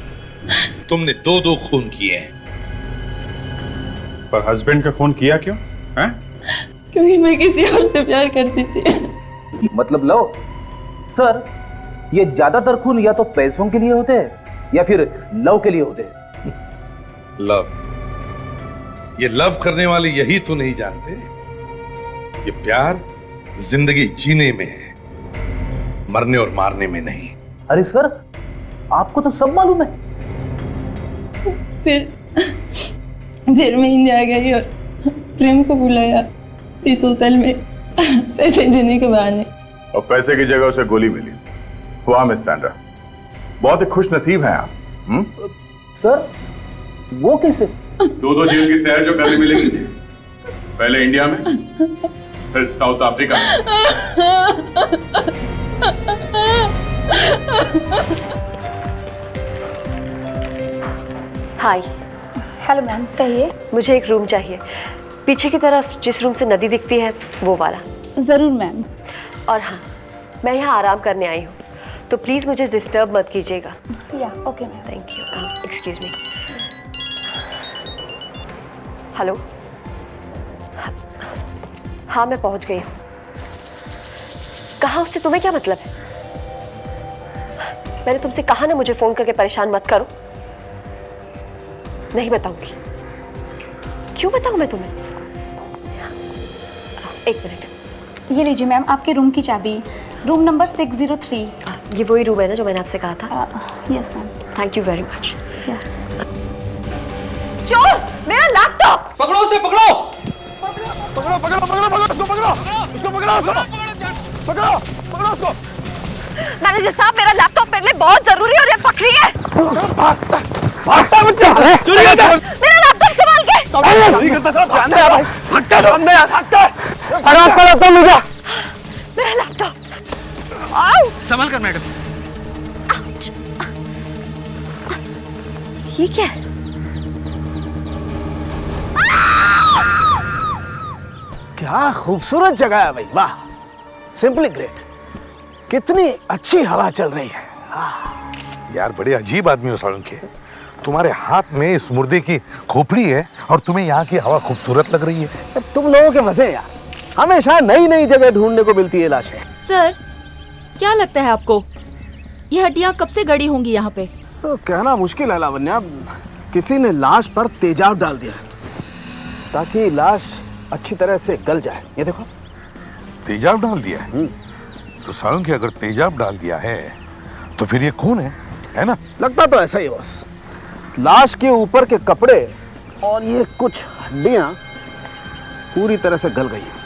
तुमने दो खून किए हैं। पर हस्बैंड का खून किया क्यों? हैं? क्योंकि मैं किसी और से प्यार करती थी। मतलब लव? सर, ये ज्यादातर खून या तो पैसों के लिए होते हैं या फिर लव के लिए होते हैं। लव? ये लव करने वाले यही तो नहीं जानते, ये प्यार जिंदगी जीने में है, मरने और मारने में नहीं। अरे सर, आपको तो सब मालूम है। फिर मैं इंडिया गई और प्रेम को बुलाया इस होटल में पैसे देने के बहाने। और पैसे की जगह उसे गोली मिली। हुआ मिस सैंड्रा, बहुत ही खुश नसीब हैं आप। सर, वो कैसे? दो जेल की सैर जो करने मिलेगी, पहले इंडिया में फिर साउथ अफ्रीका में। हाय। हेलो मैम, कहिए। मुझे एक रूम चाहिए, पीछे की तरफ जिस रूम से नदी दिखती है वो वाला। जरूर मैम। और हाँ, मैं यहाँ आराम करने आई हूँ, तो प्लीज मुझे डिस्टर्ब मत कीजिएगा। या okay ma'am. Thank you. Excuse me. Hello? हाँ, मैं पहुंच गई हूँ। कहाँ? उससे तुम्हें क्या मतलब है? मैंने तुमसे कहा ना मुझे फोन करके परेशान मत करो। नहीं बताऊंगी। क्यों बताऊं मैं तुम्हें? एक मिनट। ये लीजिए मैम, आपके रूम की चाबी, रूम नंबर 603। ये वही रूम है ना जो मैंने आपसे कहा था? Yes ma'am. Thank you very much. चोर! मेरा लैपटॉप! पकड़ो उसे, पकड़ो! पकड़ो पकड़ो पकड़ो पकड़ो उसको, पकड़ो उसको, पकड़ो उसको। मैनेजर साहब, मेरा लैपटॉप मेरे लिए बहुत जरूरी है और ये पकड़ी है। भागता बच्चा, चोरी करता। मेरा लैपटॉप संभाल के। चोरी करता साहब, ध्यान दे भाई। भागता तो हमने यार, भागता। अरे आपका लैपटॉप मिल गया। मेरा लैपटॉप। आओ। संभाल कर मैडम। ये क्या है? क्या खूबसूरत जगह है भाई, वाह, सिंपली ग्रेट। कितनी अच्छी हवा चल रही है। यार बड़े अजीब आदमी हो सालुंखे, तुम्हारे हाथ में इस मुर्दे की खोपड़ी है और तुम्हें यहाँ की हवा खूबसूरत लग रही है। तुम लोगों के मजे यार, हमेशा नई नई जगह ढूंढने को मिलती है लाशें। सर, क्या लगता है आपको ये हड्डियां कब से गड़ी होंगी यहाँ पे? तो कहना मुश्किल है लावण्या, किसी ने लाश पर तेजाब डाल दिया ताकि लाश अच्छी तरह से गल जाए। ये देखो, तेजाब डाल दिया है? तो सालुंखे अगर तेजाब डाल दिया है तो फिर ये खून है ना? लगता तो ऐसा ही बस। लाश के ऊपर के कपड़े और ये कुछ हड्डियां पूरी तरह से गल गई हैं।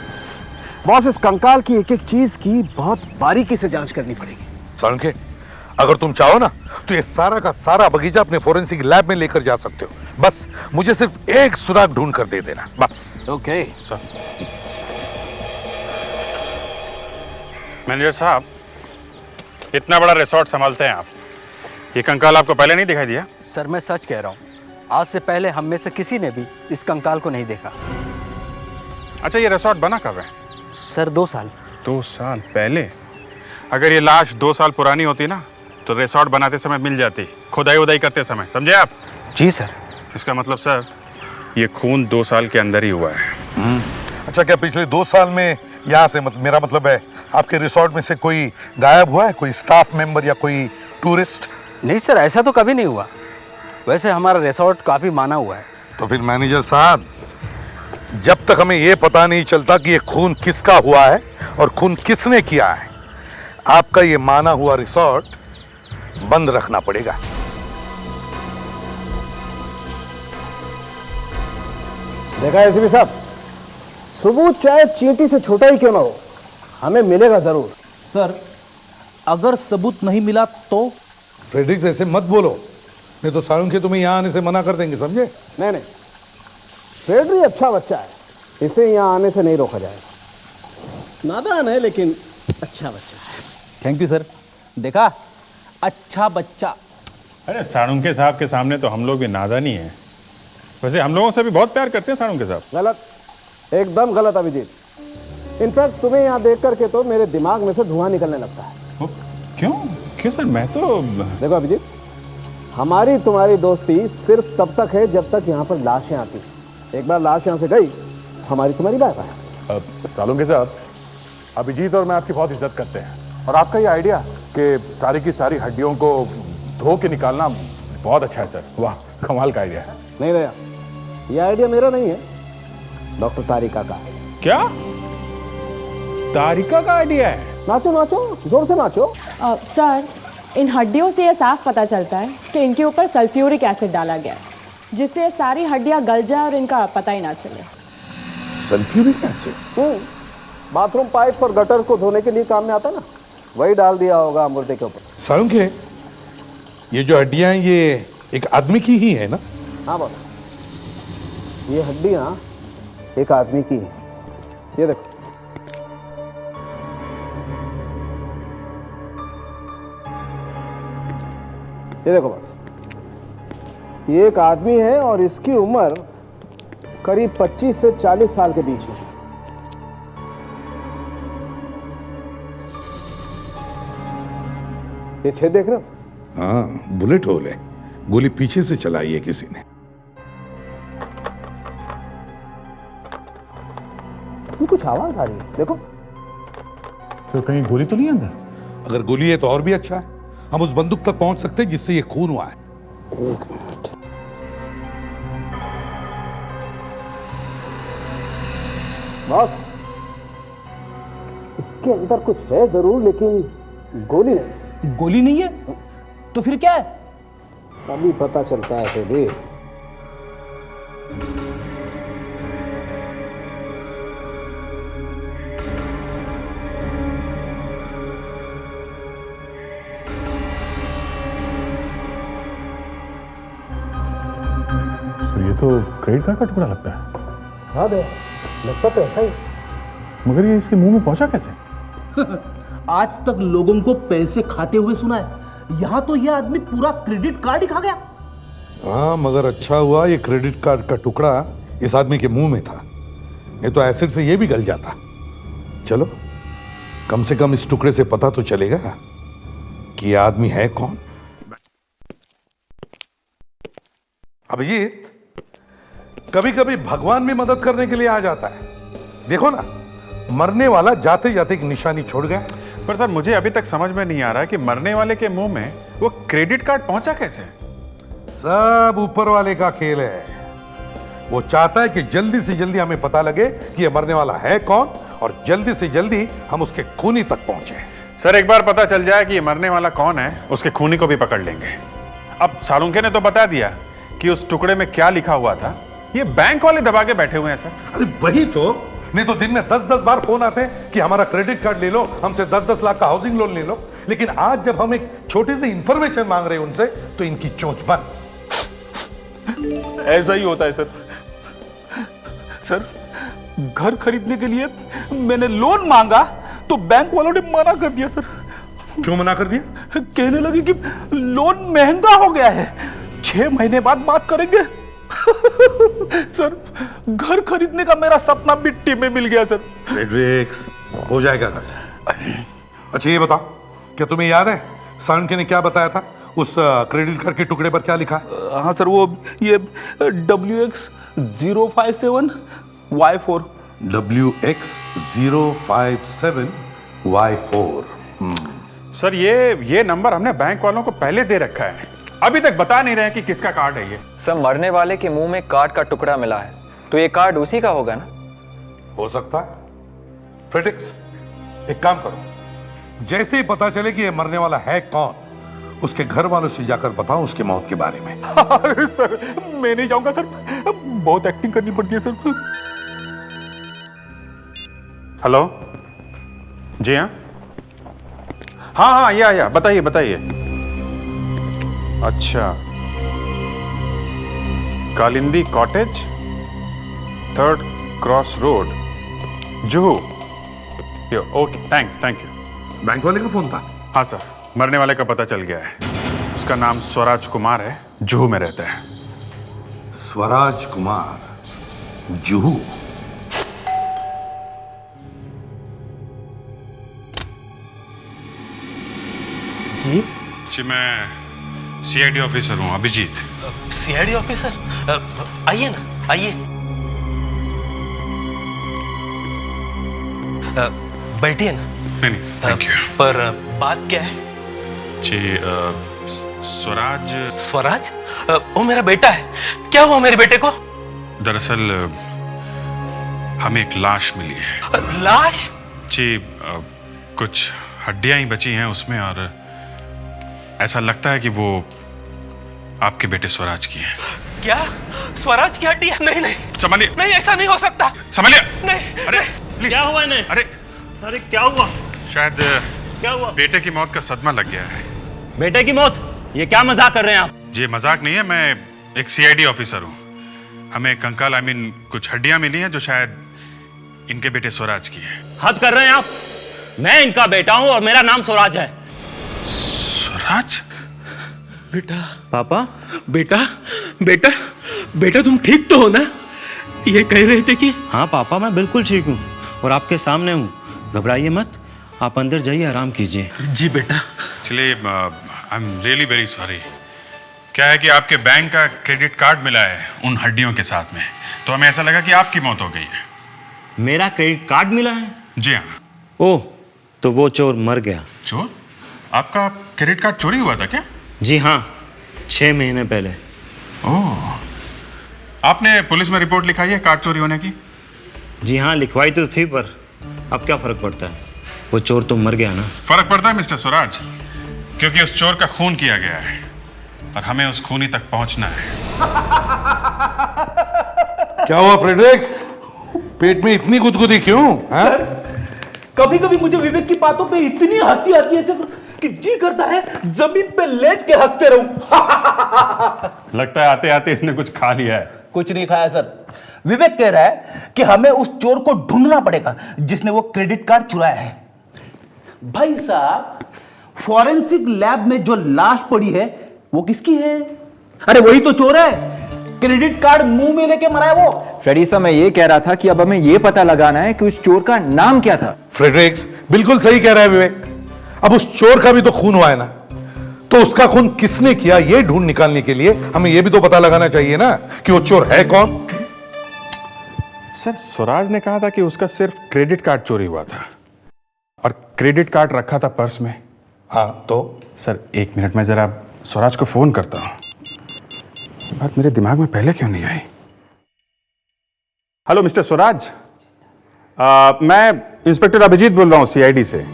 बॉस, इस कंकाल की एक एक चीज की बहुत बारीकी से जांच करनी पड़ेगी। सालुंखे, अगर तुम चाहो ना तो ये सारा का सारा बगीचा अपने फोरेंसिक लैब में लेकर जा सकते हो। बस मुझे सिर्फ एक सुराग ढूंढ कर दे देना, बस। ओके। मैनेजर साहब, इतना बड़ा रिसोर्ट संभालते हैं आप, ये कंकाल आपको पहले नहीं दिखाई दिया? सर मैं सच कह रहा हूँ, आज से पहले हम में से किसी ने भी इस कंकाल को नहीं देखा। अच्छा, ये रिसोर्ट बना कब है? सर 2 साल। 2 साल पहले? अगर ये लाश 2 साल पुरानी होती ना तो रिसोर्ट बनाते समय मिल जाती, खुदाई उदाई करते समय, समझे आप? जी सर। इसका मतलब सर ये खून 2 साल के अंदर ही हुआ है। अच्छा, क्या पिछले 2 साल में यहाँ से मेरा मतलब है आपके रिसोर्ट में से कोई गायब हुआ है, कोई स्टाफ मेंबर या कोई टूरिस्ट? नहीं सर, ऐसा तो कभी नहीं हुआ। वैसे हमारा रिसोर्ट काफी माना हुआ है। तो फिर मैनेजर साहब, जब तक हमें ये पता नहीं चलता कि ये खून किसका हुआ है और खून किसने किया है, आपका ये माना हुआ रिसोर्ट बंद रखना पड़ेगा। देखा एसीपी साहब, सबूत चाहे चींटी से छोटा ही क्यों ना हो, हमें मिलेगा जरूर। सर, अगर सबूत नहीं मिला तो? फ्रेडरिक्स, ऐसे मत बोलो, नहीं तो सालुंखे तुम्हें यहाँ आने से मना कर देंगे, समझे? नहीं नहीं, फ्रेडरिक अच्छा बच्चा है, इसे यहाँ आने से नहीं रोका जाएगा। नादान है लेकिन अच्छा बच्चा है। Thank you sir. देखा, अच्छा बच्चा। अरे सालुंखे साहब के सामने तो हम लोग भी नादान ही हैं। वैसे हम लोगों से भी बहुत प्यार करते हैं सालुंखे साहब। गलत, एकदम गलत अभिजीत। इनफैक्ट तुम्हें यहाँ देख करके तो मेरे दिमाग में से धुआं निकलने लगता है। क्यों क्यों सर? मैं तो देखो अभिजीत, हमारी तुम्हारी दोस्ती सिर्फ तब तक है जब तक यहाँ पर लाशें आती। एक बार लाश यहाँ से गई, हमारी तुम्हारी बात है। सालुंखे साहब, अभिजीत और मैं आपकी बहुत इज्जत करते हैं, और आपका ये आइडिया कि सारी की सारी हड्डियों को धो के निकालना बहुत अच्छा है सर। वाह, कमाल का आइडिया है। नहीं भैया, ये आइडिया मेरा नहीं है, डॉक्टर तारिका का। क्या? तारिका का आइडिया है? नाचो नाचो, जोर से नाचो। सर, इन हड्डियों से यह साफ पता चलता है कि इनके ऊपर सल्फ्यूरिक एसिड डाला गया है, जिससे सारी हड्डियां गल जाए और इनका पता ही ना चले। Sulphuric acid? बाथरूम पाइप और गटर को धोने के लिए काम में आता ना, वही डाल दिया होगा मुर्दे के ऊपर। सालुंखे, ये जो हड्डियां हैं ये एक आदमी की ही है ना? हाँ बॉस, ये हड्डियां एक आदमी की है। ये देखो, ये देखो बस, ये एक आदमी है और इसकी उम्र करीब 25 से 40 साल के बीच में। ये छेद देख रहे हो? हाँ, बुलेट होल है, गोली पीछे से चलाई है किसी ने। इसमें कुछ आवाज आ रही है, देखो। तो कहीं गोली तो नहीं अंदर? अगर गोली है तो और भी अच्छा है, हम उस बंदूक तक पहुंच सकते हैं जिससे ये खून हुआ है। एक मिनट, बॉस, इसके अंदर कुछ है जरूर, लेकिन गोली नहीं। गोली नहीं है तो फिर क्या है? अभी पता चलता है तेरे। ये तो क्रेडिट कार्ड का टुकड़ा लगता है। हाँ दे, लगता तो ऐसा ही। मगर ये इसके मुंह में पहुंचा कैसे? आज तक लोगों को पैसे खाते हुए सुना है, यहाँ तो यह आदमी पूरा क्रेडिट कार्ड ही खा गया। हाँ, मगर अच्छा हुआ ये क्रेडिट कार्ड का टुकड़ा इस आदमी के मुंह में था, नहीं तो एसिड से ये भी गल जाता। चलो, कम से कम इस टुकड़े से पता तो चलेगा कि ये आदमी है कौन। अभिजीत, कभी कभी भगवान भी मदद करने के लिए आ जाता है। देखो ना, मरने वाला जाते जाते एक निशानी छोड़ गया। पर सर, मुझे अभी तक समझ में नहीं आ रहा कि मरने वाले के मुंह में वो क्रेडिट कार्ड पहुंचा कैसे? सब ऊपर वाले का खेल है। वो चाहता है कि जल्दी से जल्दी हमें पता लगे कि ये मरने वाला है कौन, और जल्दी से जल्दी हम उसके खूनी तक पहुंचे। सर, एक बार पता चल जाए कि ये मरने वाला कौन है, उसके खूनी को भी पकड़ लेंगे। अब सालुंखे ने तो बता दिया कि उस टुकड़े में क्या लिखा हुआ था, ये बैंक वाले दबा के बैठे हुए हैं सर। अरे वही तो, नहीं तो दिन में 10-10 बार फोन आते हैं कि हमारा क्रेडिट कार्ड ले लो, हमसे 10-10 लाख का हाउसिंग लोन ले लो। लेकिन आज जब हम एक छोटी सी इंफॉर्मेशन मांग रहे हैं उनसे, तो इनकी चोंच बंद। ऐसा ही होता है सर। सर, घर खरीदने के लिए मैंने लोन मांगा तो बैंक वालों ने मना कर दिया सर। क्यों मना कर दिया? कहने लगी कि लोन महंगा हो गया है, 6 महीने बाद बात करेंगे। सर, घर खरीदने का मेरा सपना मिट्टी में मिल गया सर। फ्रेडरिक्स, हो जाएगा कल। अच्छा ये बताओ, क्या तुम्हें याद है सानके ने क्या बताया था? उस क्रेडिट कार्ड के टुकड़े पर क्या लिखा? हाँ सर, वो ये WX057Y4। WX057Y4। सर ये नंबर हमने बैंक वालों को पहले दे रखा है, अभी तक बता नहीं रहे कि किसका कार्ड है ये। सर मरने वाले के मुंह में कार्ड का टुकड़ा मिला है, तो ये कार्ड उसी का होगा ना? हो सकता है। फ्रेडरिक्स, एक काम करो, जैसे ही पता चले कि ये मरने वाला है कौन, उसके घर वालों से जाकर बताओ उसकी मौत के बारे में। सर, मैं नहीं जाऊंगा सर, बहुत एक्टिंग करनी पड़ती है सर। हेलो, जी हाँ हाँ, या बताइए। अच्छा, Kalindi cottage, 3rd cross road, Juhu. Okay, thank you. Bank वाले का फोन था? हाँ सर, मरने वाले का पता चल गया है। उसका नाम स्वराज कुमार है, जुहू में रहता है। स्वराज कुमार, जुहू। जी मैं सीआईडी ऑफिसर हूँ, अभिजीत। CID officer? आइए ना, आइए। बैठिए ना। नहीं, थैंक यू। पर बात क्या है? जी, स्वराज? वो मेरा बेटा है। क्या हुआ मेरे बेटे को? दरअसल हमें एक लाश मिली है। लाश? जी, कुछ हड्डियां ही बची हैं उसमें, और ऐसा लगता है कि वो आपके बेटे स्वराज की है। क्या? स्वराज की हड्डियां? नहीं, संभालिए। नहीं, ऐसा नहीं हो सकता। संभालिए। नहीं। अरे क्या हुआ इन्हें? अरे क्या हुआ? शायद क्या हुआ? बेटे की मौत का सदमा लग गया है। बेटे की मौत? ये क्या मजाक कर रहे हैं आप? जी मजाक नहीं है, मैं एक सीआईडी ऑफिसर हूँ। हमें कंकाल कुछ हड्डियां मिली हैं जो शायद इनके बेटे स्वराज की है। हद कर रहे हैं आप। मैं इनका बेटा हूं और मेरा नाम स्वराज है। स्वराज? बेटा। पापा? बेटा तुम ठीक तो हो ना? ये कह रहे थे कि। हाँ पापा, मैं बिल्कुल ठीक हूँ और आपके सामने हूँ। घबराइए मत, आप अंदर जाइए, आराम कीजिए। जी बेटा। चलिए, I am really very sorry. क्या है कि आपके बैंक का क्रेडिट कार्ड मिला है उन हड्डियों के साथ में, तो हमें ऐसा लगा कि आपकी मौत हो गई है। मेरा क्रेडिट कार्ड मिला है? जी हाँ। ओह, तो वो चोर मर गया। चोर? आपका क्रेडिट कार्ड चोरी हुआ था क्या? जी हाँ, 6 महीने पहले। ओह, आपने पुलिस में रिपोर्ट लिखाई है कार्ड चोरी होने की? जी हाँ, लिखवाई तो थी, पर अब क्या फर्क पड़ता है, वो चोर तो मर गया ना। फर्क पड़ता है मिस्टर स्वराज, क्योंकि उस चोर का खून किया गया है और हमें उस खूनी तक पहुंचना है। क्या हुआ फ्रेडरिक्स, पेट में इतनी गुदगुदी क्यों? कभी कभी मुझे विवेक की बातों पे इतनी हंसी आती है कि जी करता है जमीन पे लेट के हंसते रहूं। लगता है आते आते इसने कुछ खा लिया है। कुछ नहीं खाया सर। विवेक कह रहा है कि हमें उस चोर को ढूंढना पड़ेगा जिसने वो क्रेडिट कार्ड चुराया है। भाई साहब, फॉरेंसिक लैब में जो लाश पड़ी है वो किसकी है? अरे वही तो चोर है, क्रेडिट कार्ड मुंह में लेके मरा है वो। फ्रेडी साहब, मैं ये कह रहा था कि अब हमें ये पता लगाना है कि उस चोर का नाम क्या था। फ्रेडरिक्स बिल्कुल सही कह रहा है विवेक। अब उस चोर का भी तो खून हुआ है ना, तो उसका खून किसने किया ये ढूंढ निकालने के लिए हमें ये भी तो पता लगाना चाहिए ना कि वो चोर है कौन। सर, स्वराज ने कहा था कि उसका सिर्फ क्रेडिट कार्ड चोरी हुआ था और क्रेडिट कार्ड रखा था पर्स में। हाँ तो? सर 1 मिनट में जरा स्वराज को फोन करता हूं। बात मेरे दिमाग में पहले क्यों नहीं आई? हेलो मिस्टर स्वराज, मैं इंस्पेक्टर अभिजीत बोल रहा हूं सीआईडी से।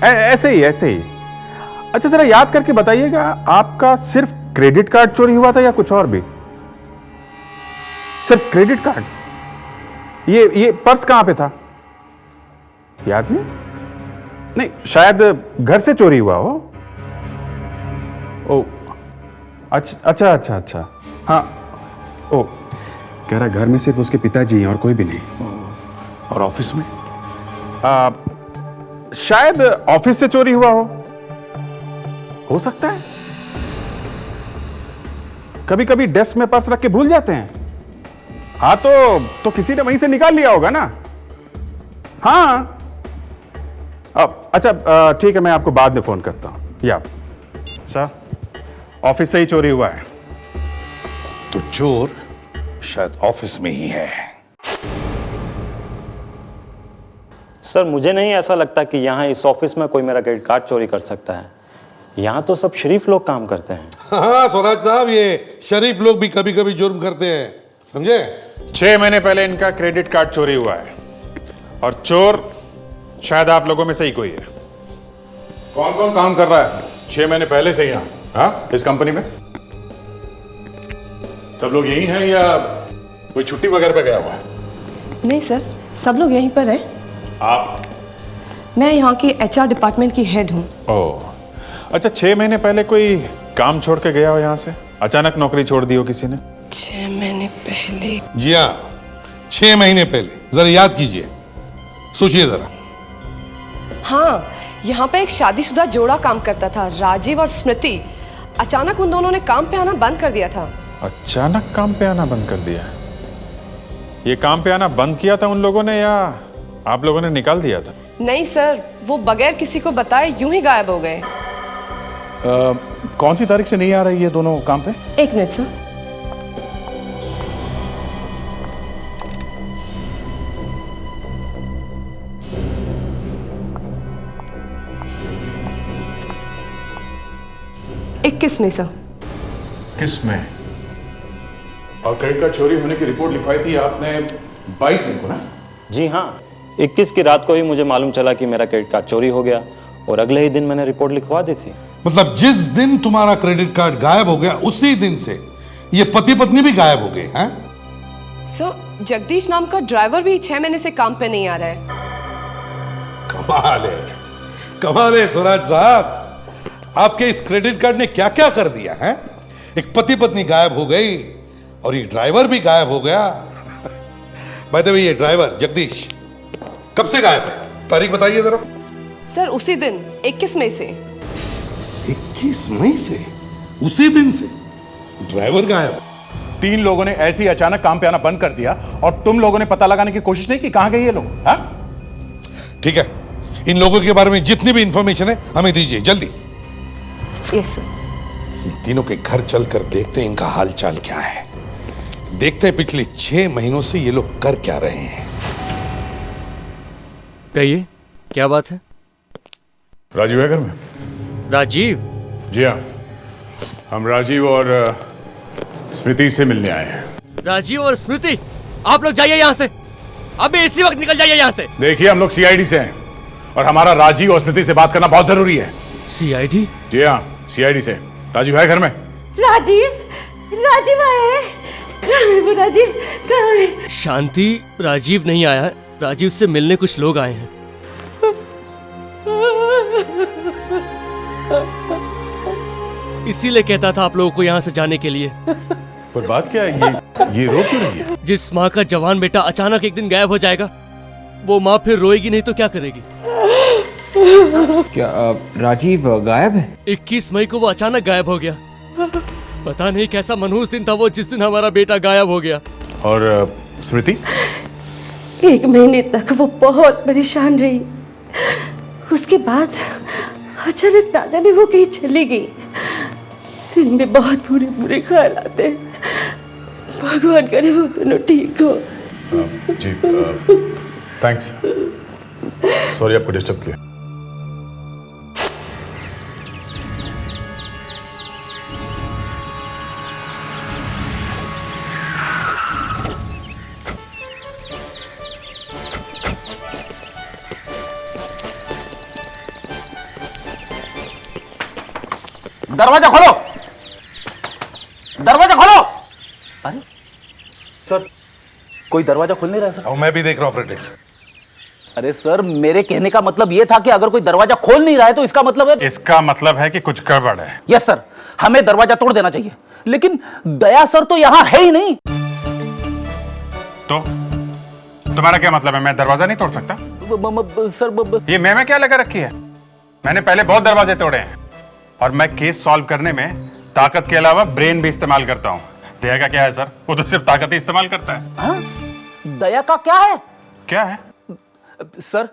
ऐसे ही। अच्छा, जरा याद करके बताइएगा, आपका सिर्फ क्रेडिट कार्ड चोरी हुआ था या कुछ और भी? सिर्फ क्रेडिट कार्ड? ये पर्स कहां पे था? याद नहीं, शायद घर से चोरी हुआ हो। ओ, अच्छा। हाँ, ओ, कह रहा घर में सिर्फ उसके पिताजी हैं और कोई भी नहीं। और ऑफिस में? शायद ऑफिस से चोरी हुआ हो सकता है। कभी कभी डेस्क में पर्स रख के भूल जाते हैं। हाँ तो किसी ने वहीं से निकाल लिया होगा ना। हाँ अच्छा ठीक है, मैं आपको बाद में फोन करता हूं। या सर, ऑफिस से ही चोरी हुआ है। तो चोर शायद ऑफिस में ही है। सर मुझे नहीं ऐसा लगता कि यहाँ इस ऑफिस में कोई मेरा क्रेडिट कार्ड चोरी कर सकता है। यहाँ तो सब शरीफ लोग काम करते हैं। हाँ स्वराज साहब, ये शरीफ लोग भी कभी कभी जुर्म करते हैं, समझे? 6 महीने पहले इनका क्रेडिट कार्ड चोरी हुआ है और चोर शायद आप लोगों में से ही कोई है। कौन कौन काम कर रहा है 6 महीने पहले से यहाँ, हाँ, इस कंपनी में? सब लोग यही हैं या कोई छुट्टी वगैरह पे गया हुआ है? नहीं सर, सब लोग यहीं पर है। आप? मैं यहाँ की HR डिपार्टमेंट की हेड हूँ। ओह अच्छा, 6 महीने पहले कोई काम छोड़ के गया हो यहाँ से? अचानक नौकरी छोड़ दी हो किसी ने? 6 महीने पहले? जी हाँ, 6 महीने पहले। जरा याद कीजिए, सोचिए जरा। हाँ, यहाँ पे एक शादीशुदा जोड़ा काम करता था, राजीव और स्मृति। अचानक उन दोनों ने काम पे आना बंद कर दिया था। अचानक काम पे आना बंद कर दिया? ये काम पे आना बंद किया था उन लोगों ने या आप लोगों ने निकाल दिया था? नहीं सर, वो बगैर किसी को बताए यूं ही गायब हो गए। कौन सी तारीख से नहीं आ रही ये दोनों काम पे? 1 मिनट सर। किस में सर? किस में? और क्रेडिट कार्ड चोरी होने की रिपोर्ट लिखवाई थी आपने 22 दिन को ना? जी हाँ, 21 की रात को ही मुझे मालूम चला कि मेरा क्रेडिट कार्ड चोरी हो गया और अगले ही दिन मैंने रिपोर्ट लिखवा दी थी। मतलब जिस दिन तुम्हारा क्रेडिट कार्ड गायब हो गया उसी दिन से ये पति पत्नी भी गायब हो गए हैं? सर, जगदीश नाम का ड्राइवर भी 6 महीने से काम पे नहीं आ रहा है। कमाल है स्वराज साहब, आपके इस क्रेडिट कार्ड ने क्या क्या कर दिया है? एक पति पत्नी गायब हो गई और ये ड्राइवर भी गायब हो गया। बाय द वे, ये ड्राइवर जगदीश कब से गायब है? तारीख बताइए जरा। सर, उसी दिन 21 मई से। 21 मई से? उसी दिन से ड्राइवर गायब? 3 लोगों ने ऐसे ही अचानक काम पे आना बंद कर दिया और तुम लोगों ने पता लगाने की कोशिश नहीं की कहां गए ये लोग? हाँ, ठीक है, इन लोगों के बारे में जितनी भी इंफॉर्मेशन है हमें दीजिए जल्दी। Yes sir. इन तीनों के घर चलकर देखते हैं इनका हाल चाल क्या है, देखते हैं पिछले 6 महीनों से ये लोग कर क्या रहे हैं। कहिए, क्या बात है? राजीव है घर में? राजीव? जी हाँ, हम राजीव और स्मृति से मिलने आए हैं। राजीव और स्मृति? आप लोग जाइए यहाँ से, अभी इसी वक्त निकल जाइए यहाँ से। देखिए, हम लोग CID से हैं और हमारा राजीव और स्मृति से बात करना बहुत जरूरी है। CID? जी हाँ, CID से। राजीव है घर में? राजीव आया है? कहाँ है वो राजीव? कहाँ है? शांति, राजीव नहीं आया है। राजीव से मिलने कुछ लोग आए हैं। इसीलिए कहता था आप लोगों को यहाँ से जाने के लिए। पर बात क्या है, ये रो क्यों रही है? जिस माँ का जवान बेटा अचानक एक दिन गायब हो जाएगा, वो माँ फिर रोएगी नहीं तो क्या करेगी? क्या राजीव गायब है? 21 मई को वो अचानक गायब हो गया। पता नहीं कैसा मनहूस दिन था वो जिस दिन हमारा बेटा गायब हो गया। और स्मृति? 1 महीने तक वो बहुत परेशान रही। उसके बाद अचानक ना जाने वो कहीं चली गई। दिल में बहुत बुरे बुरे ख्याल आते हैं। भगवान करे वो दोनों ठीक हो। जी, थैंक्स। सॉरी आपको डिस्टर्ब किया। दरवाजा खोलो, दरवाजा खोलो। अरे सर, कोई दरवाजा खोल नहीं रहा सर। मैं भी देख रहा हूँ फ्रेडरिक्स। अरे सर, मेरे कहने का मतलब यह था कि अगर कोई दरवाजा खोल नहीं रहा है तो इसका मतलब है? इसका मतलब है कि कुछ गड़बड़ है। यस सर, हमें दरवाजा तोड़ देना चाहिए। लेकिन दया सर तो यहाँ है ही नहीं। तो तुम्हारा क्या मतलब है? मैं दरवाजा नहीं तोड़ सकता? सर ये मैं क्या लगा रखी है? मैंने पहले बहुत दरवाजे तोड़े हैं और मैं केस सॉल्व करने में ताकत के अलावा ब्रेन भी इस्तेमाल करता हूँ। दया का क्या है सर? वो तो सिर्फ ताकत ही इस्तेमाल करता है। हाँ? दया का क्या है? क्या है? सर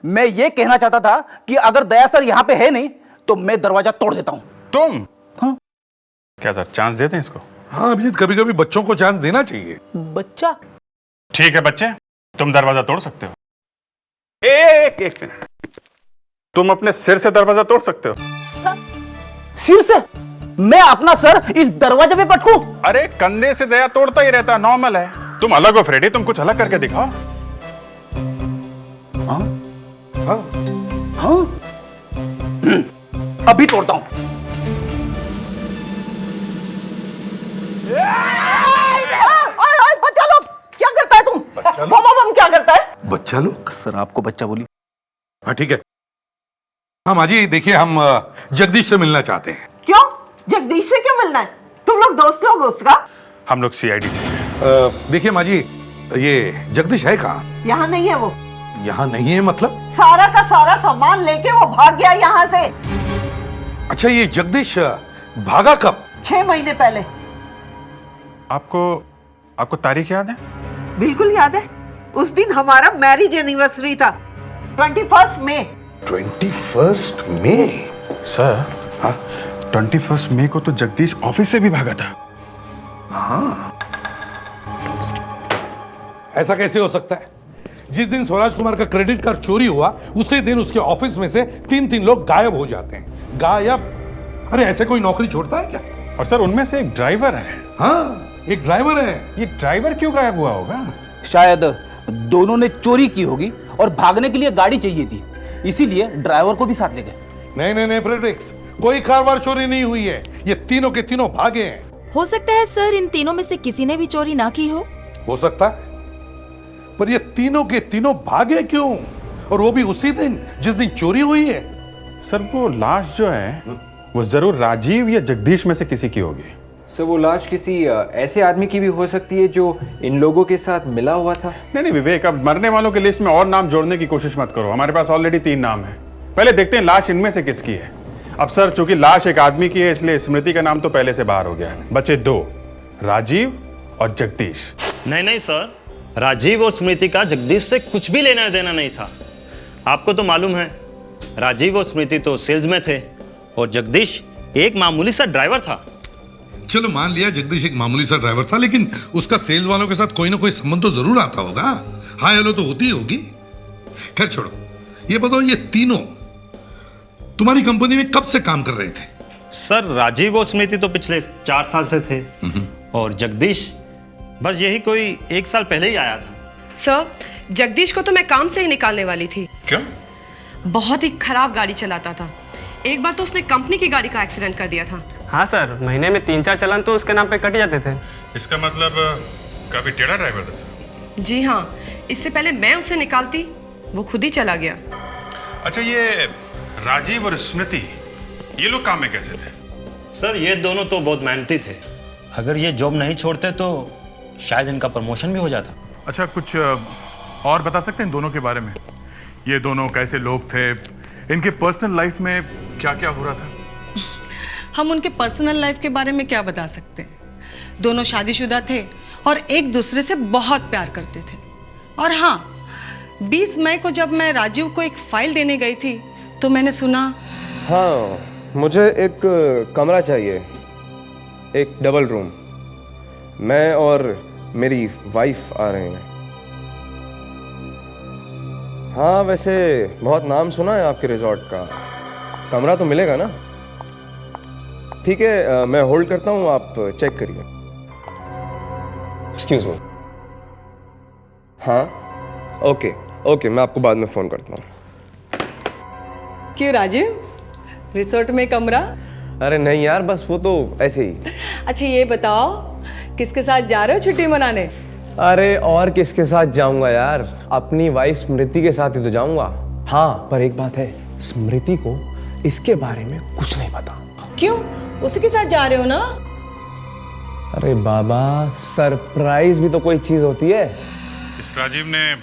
मैं ये कहना चाहता था कि अगर दया सर यहाँ पे है नहीं तो मैं दरवाजा तोड़ देता हूँ। तुम? हाँ? क्या सर चांस देते हैं इसको? हाँ अभिजीत, कभी कभी बच्चों को चांस देना चाहिए। बच्चा? ठीक है बच्चे, तुम दरवाजा तोड़ सकते हो। एक मिनट, तुम अपने सिर से दरवाजा तोड़ सकते हो? सिर से? मैं अपना सर इस दरवाजे पे पटकूं? अरे कंधे से दया तोड़ता ही रहता, नॉर्मल है। तुम अलग हो फ्रेडी, तुम कुछ अलग करके दिखाओ। हाँ? हाँ? हाँ? अभी तोड़ता हूं। बच्चा लोग क्या करता है तुम? बम क्या करता है? बच्चा लोग? सर आपको बच्चा बोली। हाँ ठीक है। हाँ माजी देखिए, हम जगदीश से मिलना चाहते हैं। क्यों? जगदीश से क्यों मिलना है? तुम लोग दोस्त लोग उसका? हम लोग सीआईडी से। देखिए माजी, ये जगदीश है कहाँ? यहाँ नहीं है वो। यहाँ नहीं है मतलब? सारा का सारा सामान लेके वो भाग गया यहाँ से। अच्छा ये जगदीश भागा कब? 6 महीने पहले। आपको तारीख याद है? बिल्कुल याद है। उस दिन हमारा मैरिज एनिवर्सरी था, 21 मई। 21 मई? सर, हाँ 21 मई को तो जगदीश ऑफिस से भी भागा था। हाँ ऐसा कैसे हो सकता है? जिस दिन स्वराज कुमार का क्रेडिट कार्ड चोरी हुआ उसी दिन उसके ऑफिस में से 3 लोग गायब हो जाते हैं। गायब? अरे ऐसे कोई नौकरी छोड़ता है क्या? और सर उनमें से एक ड्राइवर है। हाँ एक ड्राइवर है। ये ड्राइवर क्यों गायब हुआ होगा? शायद दोनों ने चोरी की होगी और भागने के लिए गाड़ी चाहिए थी, इसीलिए ड्राइवर को भी साथ ले गए। नहीं फ्रेडरिक्स, कोई कार चोरी नहीं हुई है। ये तीनों के तीनों भागे हैं। हो सकता है सर इन तीनों में से किसी ने भी चोरी ना की हो सकता है, पर ये तीनों के तीनों भागे क्यों? और वो भी उसी दिन जिस दिन चोरी हुई है। सर वो लाश जो है वो जरूर राजीव या जगदीश में से किसी की होगी। सर वो लाश किसी ऐसे आदमी की भी हो सकती है जो इन लोगों के साथ मिला हुआ था। नहीं विवेक, अब मरने वालों की लिस्ट में और नाम जोड़ने की कोशिश मत करो। हमारे पास ऑलरेडी 3 नाम है। पहले देखते हैं लाश इनमें से किसकी है। अब सर चूंकि लाश एक आदमी की है इसलिए स्मृति का नाम तो पहले से बाहर हो गया है। बचे 2, राजीव और जगदीश। नहीं सर, राजीव और स्मृति का जगदीश से कुछ भी लेना देना नहीं था। आपको तो मालूम है राजीव और स्मृति तो सेल्स में थे और जगदीश एक मामूली सा ड्राइवर था। चलो मान लिया जगदीश एक मामूली सा ड्राइवर था, लेकिन उसका सेल्स वालों के साथ कोई ना कोई संबंध तो जरूर आता होगा। हाँ हेलो तो होती होगी। खैर छोड़ो, ये बताओ ये तीनों तुम्हारी कंपनी में कब से काम कर रहे थे? सर राजीव और स्मृति तो पिछले 4 साल से थे और जगदीश बस यही कोई 1 साल पहले ही आया था। सर जगदीश को तो मैं काम से ही निकालने वाली थी। क्यों? बहुत ही खराब गाड़ी चलाता था। एक बार तो उसने कंपनी की गाड़ी का एक्सीडेंट कर दिया था। हाँ सर, महीने में 3-4 चालान तो उसके नाम पे कट जाते थे। इसका मतलब काफी टेढ़ा ड्राइवर था सर। जी हाँ, इससे पहले मैं उसे निकालती वो खुद ही चला गया। अच्छा ये राजीव और स्मृति ये लोग काम में कैसे थे? सर ये दोनों तो बहुत मेहनती थे। अगर ये जॉब नहीं छोड़ते तो शायद इनका प्रमोशन भी हो जाता। अच्छा कुछ और बता सकते हैं दोनों के बारे में? ये दोनों कैसे लोग थे? इनके पर्सनल लाइफ में क्या क्या हो रहा था? हम उनके पर्सनल लाइफ के बारे में क्या बता सकते हैं? दोनों शादीशुदा थे और एक दूसरे से बहुत प्यार करते थे। और हाँ, 20 मई को जब मैं राजीव को एक फाइल देने गई थी तो मैंने सुना। हाँ मुझे एक कमरा चाहिए, एक डबल रूम। मैं और मेरी वाइफ आ रहे हैं। हाँ वैसे बहुत नाम सुना है आपके रिजॉर्ट का, कमरा तो मिलेगा ना? ठीक है मैं होल्ड करता हूँ, आप चेक करिए। Excuse me. हाँ ओके मैं आपको बाद में फ़ोन करता हूँ। क्यों राजीव, रिसोर्ट में कमरा? अरे नहीं यार, बस वो तो ऐसे ही। अच्छा ये बताओ किसके साथ जा रहे हो छुट्टी मनाने? अरे और किसके साथ जाऊंगा यार, अपनी वाइफ स्मृति के साथ ही तो जाऊंगा। हाँ पर एक बात है, स्मृति को इसके बारे में कुछ नहीं पता। क्यों, उसी के साथ जा रहे हो ना? अरे बाबा, सरप्राइज भी तो कोई चीज होती है। इस राजीव ने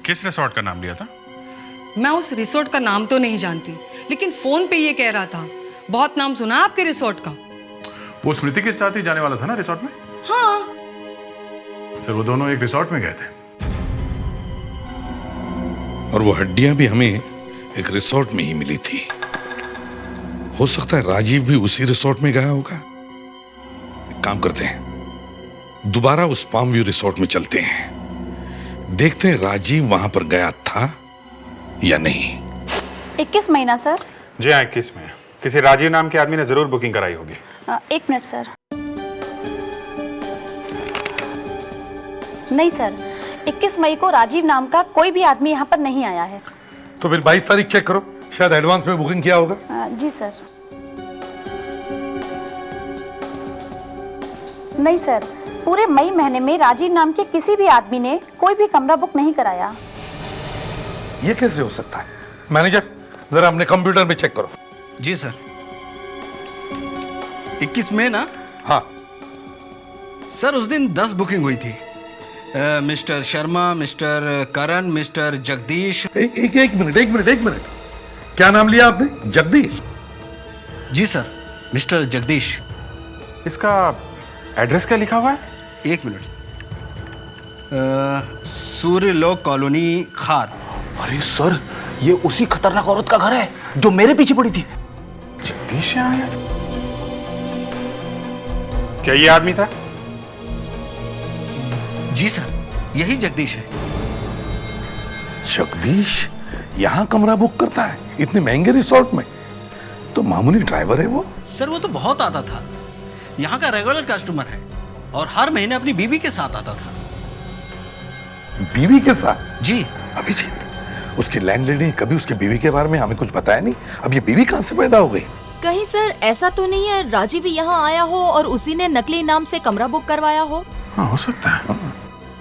किस रिसोर्ट का नाम लिया था? मैं उस रिसोर्ट का नाम तो नहीं जानती, लेकिन फोन पे ये कह रहा था बहुत नाम सुना आपके रिसोर्ट का। वो स्मृति के साथ ही जाने वाला था ना रिसोर्ट में? हाँ। सर वो दोनों एक रिसोर्ट में गए थे। और वो हड्डियां भी हमें एक रिसोर्ट में ही मिली थी। हो सकता है राजीव भी उसी रिसोर्ट में गया होगा। एक काम करते हैं, दोबारा उस पाम व्यू रिसोर्ट में चलते हैं, देखते हैं राजीव वहां पर गया था या नहीं। 21 महीना सर। जी हाँ, 21 में। किसी राजीव नाम के आदमी ने जरूर बुकिंग कराई होगी। 1 मिनट सर। नहीं सर, 21 मई को राजीव नाम का कोई भी आदमी यहाँ पर नहीं आया है। तो फिर 22 तारीख चेक करो, शायद एडवांस में बुकिंग किया होगा। जी सर। नहीं सर, पूरे मई महीने में राजीव नाम के किसी भी आदमी ने कोई भी कमरा बुक नहीं कराया। ये कैसे हो सकता है? मैनेजर, जरा अपने कंप्यूटर में चेक करो। जी सर। 21 मई ना? हाँ सर, उस दिन 10 बुकिंग हुई थी। मिस्टर शर्मा, मिस्टर करण, मिस्टर जगदीश। एक मिनट। क्या नाम लिया आपने? जगदीश? जी सर, मिस्टर जगदीश। इसका एड्रेस क्या लिखा हुआ है? 1 मिनट। सूर्यलोक कॉलोनी, खार। अरे सर, ये उसी खतरनाक औरत का घर है जो मेरे पीछे पड़ी थी। जगदीश यहाँ आया? क्या ये आदमी था? जी सर, यही जगदीश है। जगदीश यहाँ कमरा बुक करता है इतने महंगे रिसोर्ट में? तो मामूली ड्राइवर है वो? सर वो तो बहुत आता था, यहाँ का रेगुलर कस्टमर है और हर महीने अपनी बीवी के साथ आता था। बीवी के साथ? जी। अभिजीत, उसकी लैंडलेडी ने कभी उसकी बीवी के बारे में हमें कुछ बताया नहीं। अब ये बीवी कहां से पैदा हो गई? कहीं सर ऐसा तो नहीं है राजीव यहाँ आया हो और उसी ने नकली नाम से कमरा बुक करवाया हो? हाँ, हो सकता है।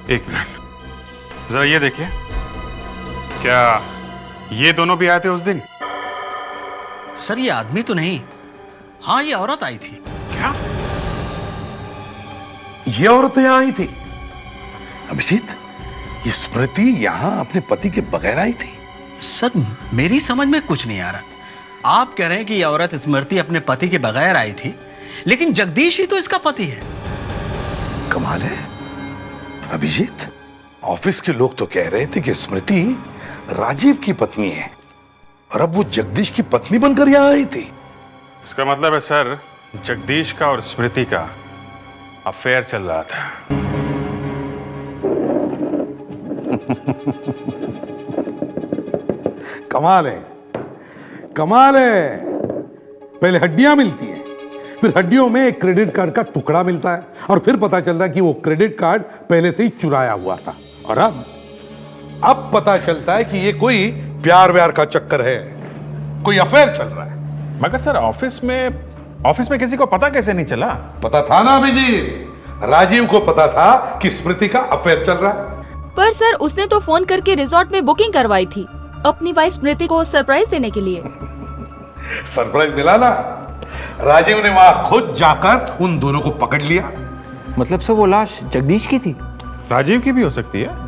1 मिनट, जरा ये देखिए, क्या ये दोनों भी आए थे उस दिन? सर ये आदमी तो नहीं, हाँ ये औरत आई थी। क्या? ये औरत यहाँ आई थी? अभिजीत, ये स्मृति यहाँ अपने पति के बगैर आई थी? सर मेरी समझ में कुछ नहीं आ रहा। आप कह रहे हैं कि ये औरत स्मृति अपने पति के बगैर आई थी, लेकिन जगदीश ही तो इसका पति है। कमाल है अभिजीत, ऑफिस के लोग तो कह रहे थे कि स्मृति राजीव की पत्नी है और अब वो जगदीश की पत्नी बनकर यहाँ आई थी। इसका मतलब है सर, जगदीश का और स्मृति का अफेयर चल रहा था। कमाल है, कमाल है। पहले हड्डियां मिलती हैं, फिर हड्डियों में एक क्रेडिट कार्ड का टुकड़ा मिलता है और फिर पता चलता है कि वो क्रेडिट कार्ड पहले से ही चुराया हुआ था। और अब पता चलता है कि ये कोई प्यार व्यार का चक्कर है, कोई अफेयर चल रहा है। मगर सर ऑफिस में किसी को पता कैसे नहीं चला? पता था ना अभिजीत, राजीव को पता था कि स्मृति का अफेयर चल रहा है। पर सर उसने तो फोन करके रिसोर्ट में बुकिंग करवाई थी अपनी वाइफ स्मृति को सरप्राइज देने के लिए। सरप्राइज मिला ना, राजीव ने वहां खुद जाकर उन दोनों को पकड़ लिया। मतलब सर वो लाश जगदीश की थी? राजीव की भी हो सकती है।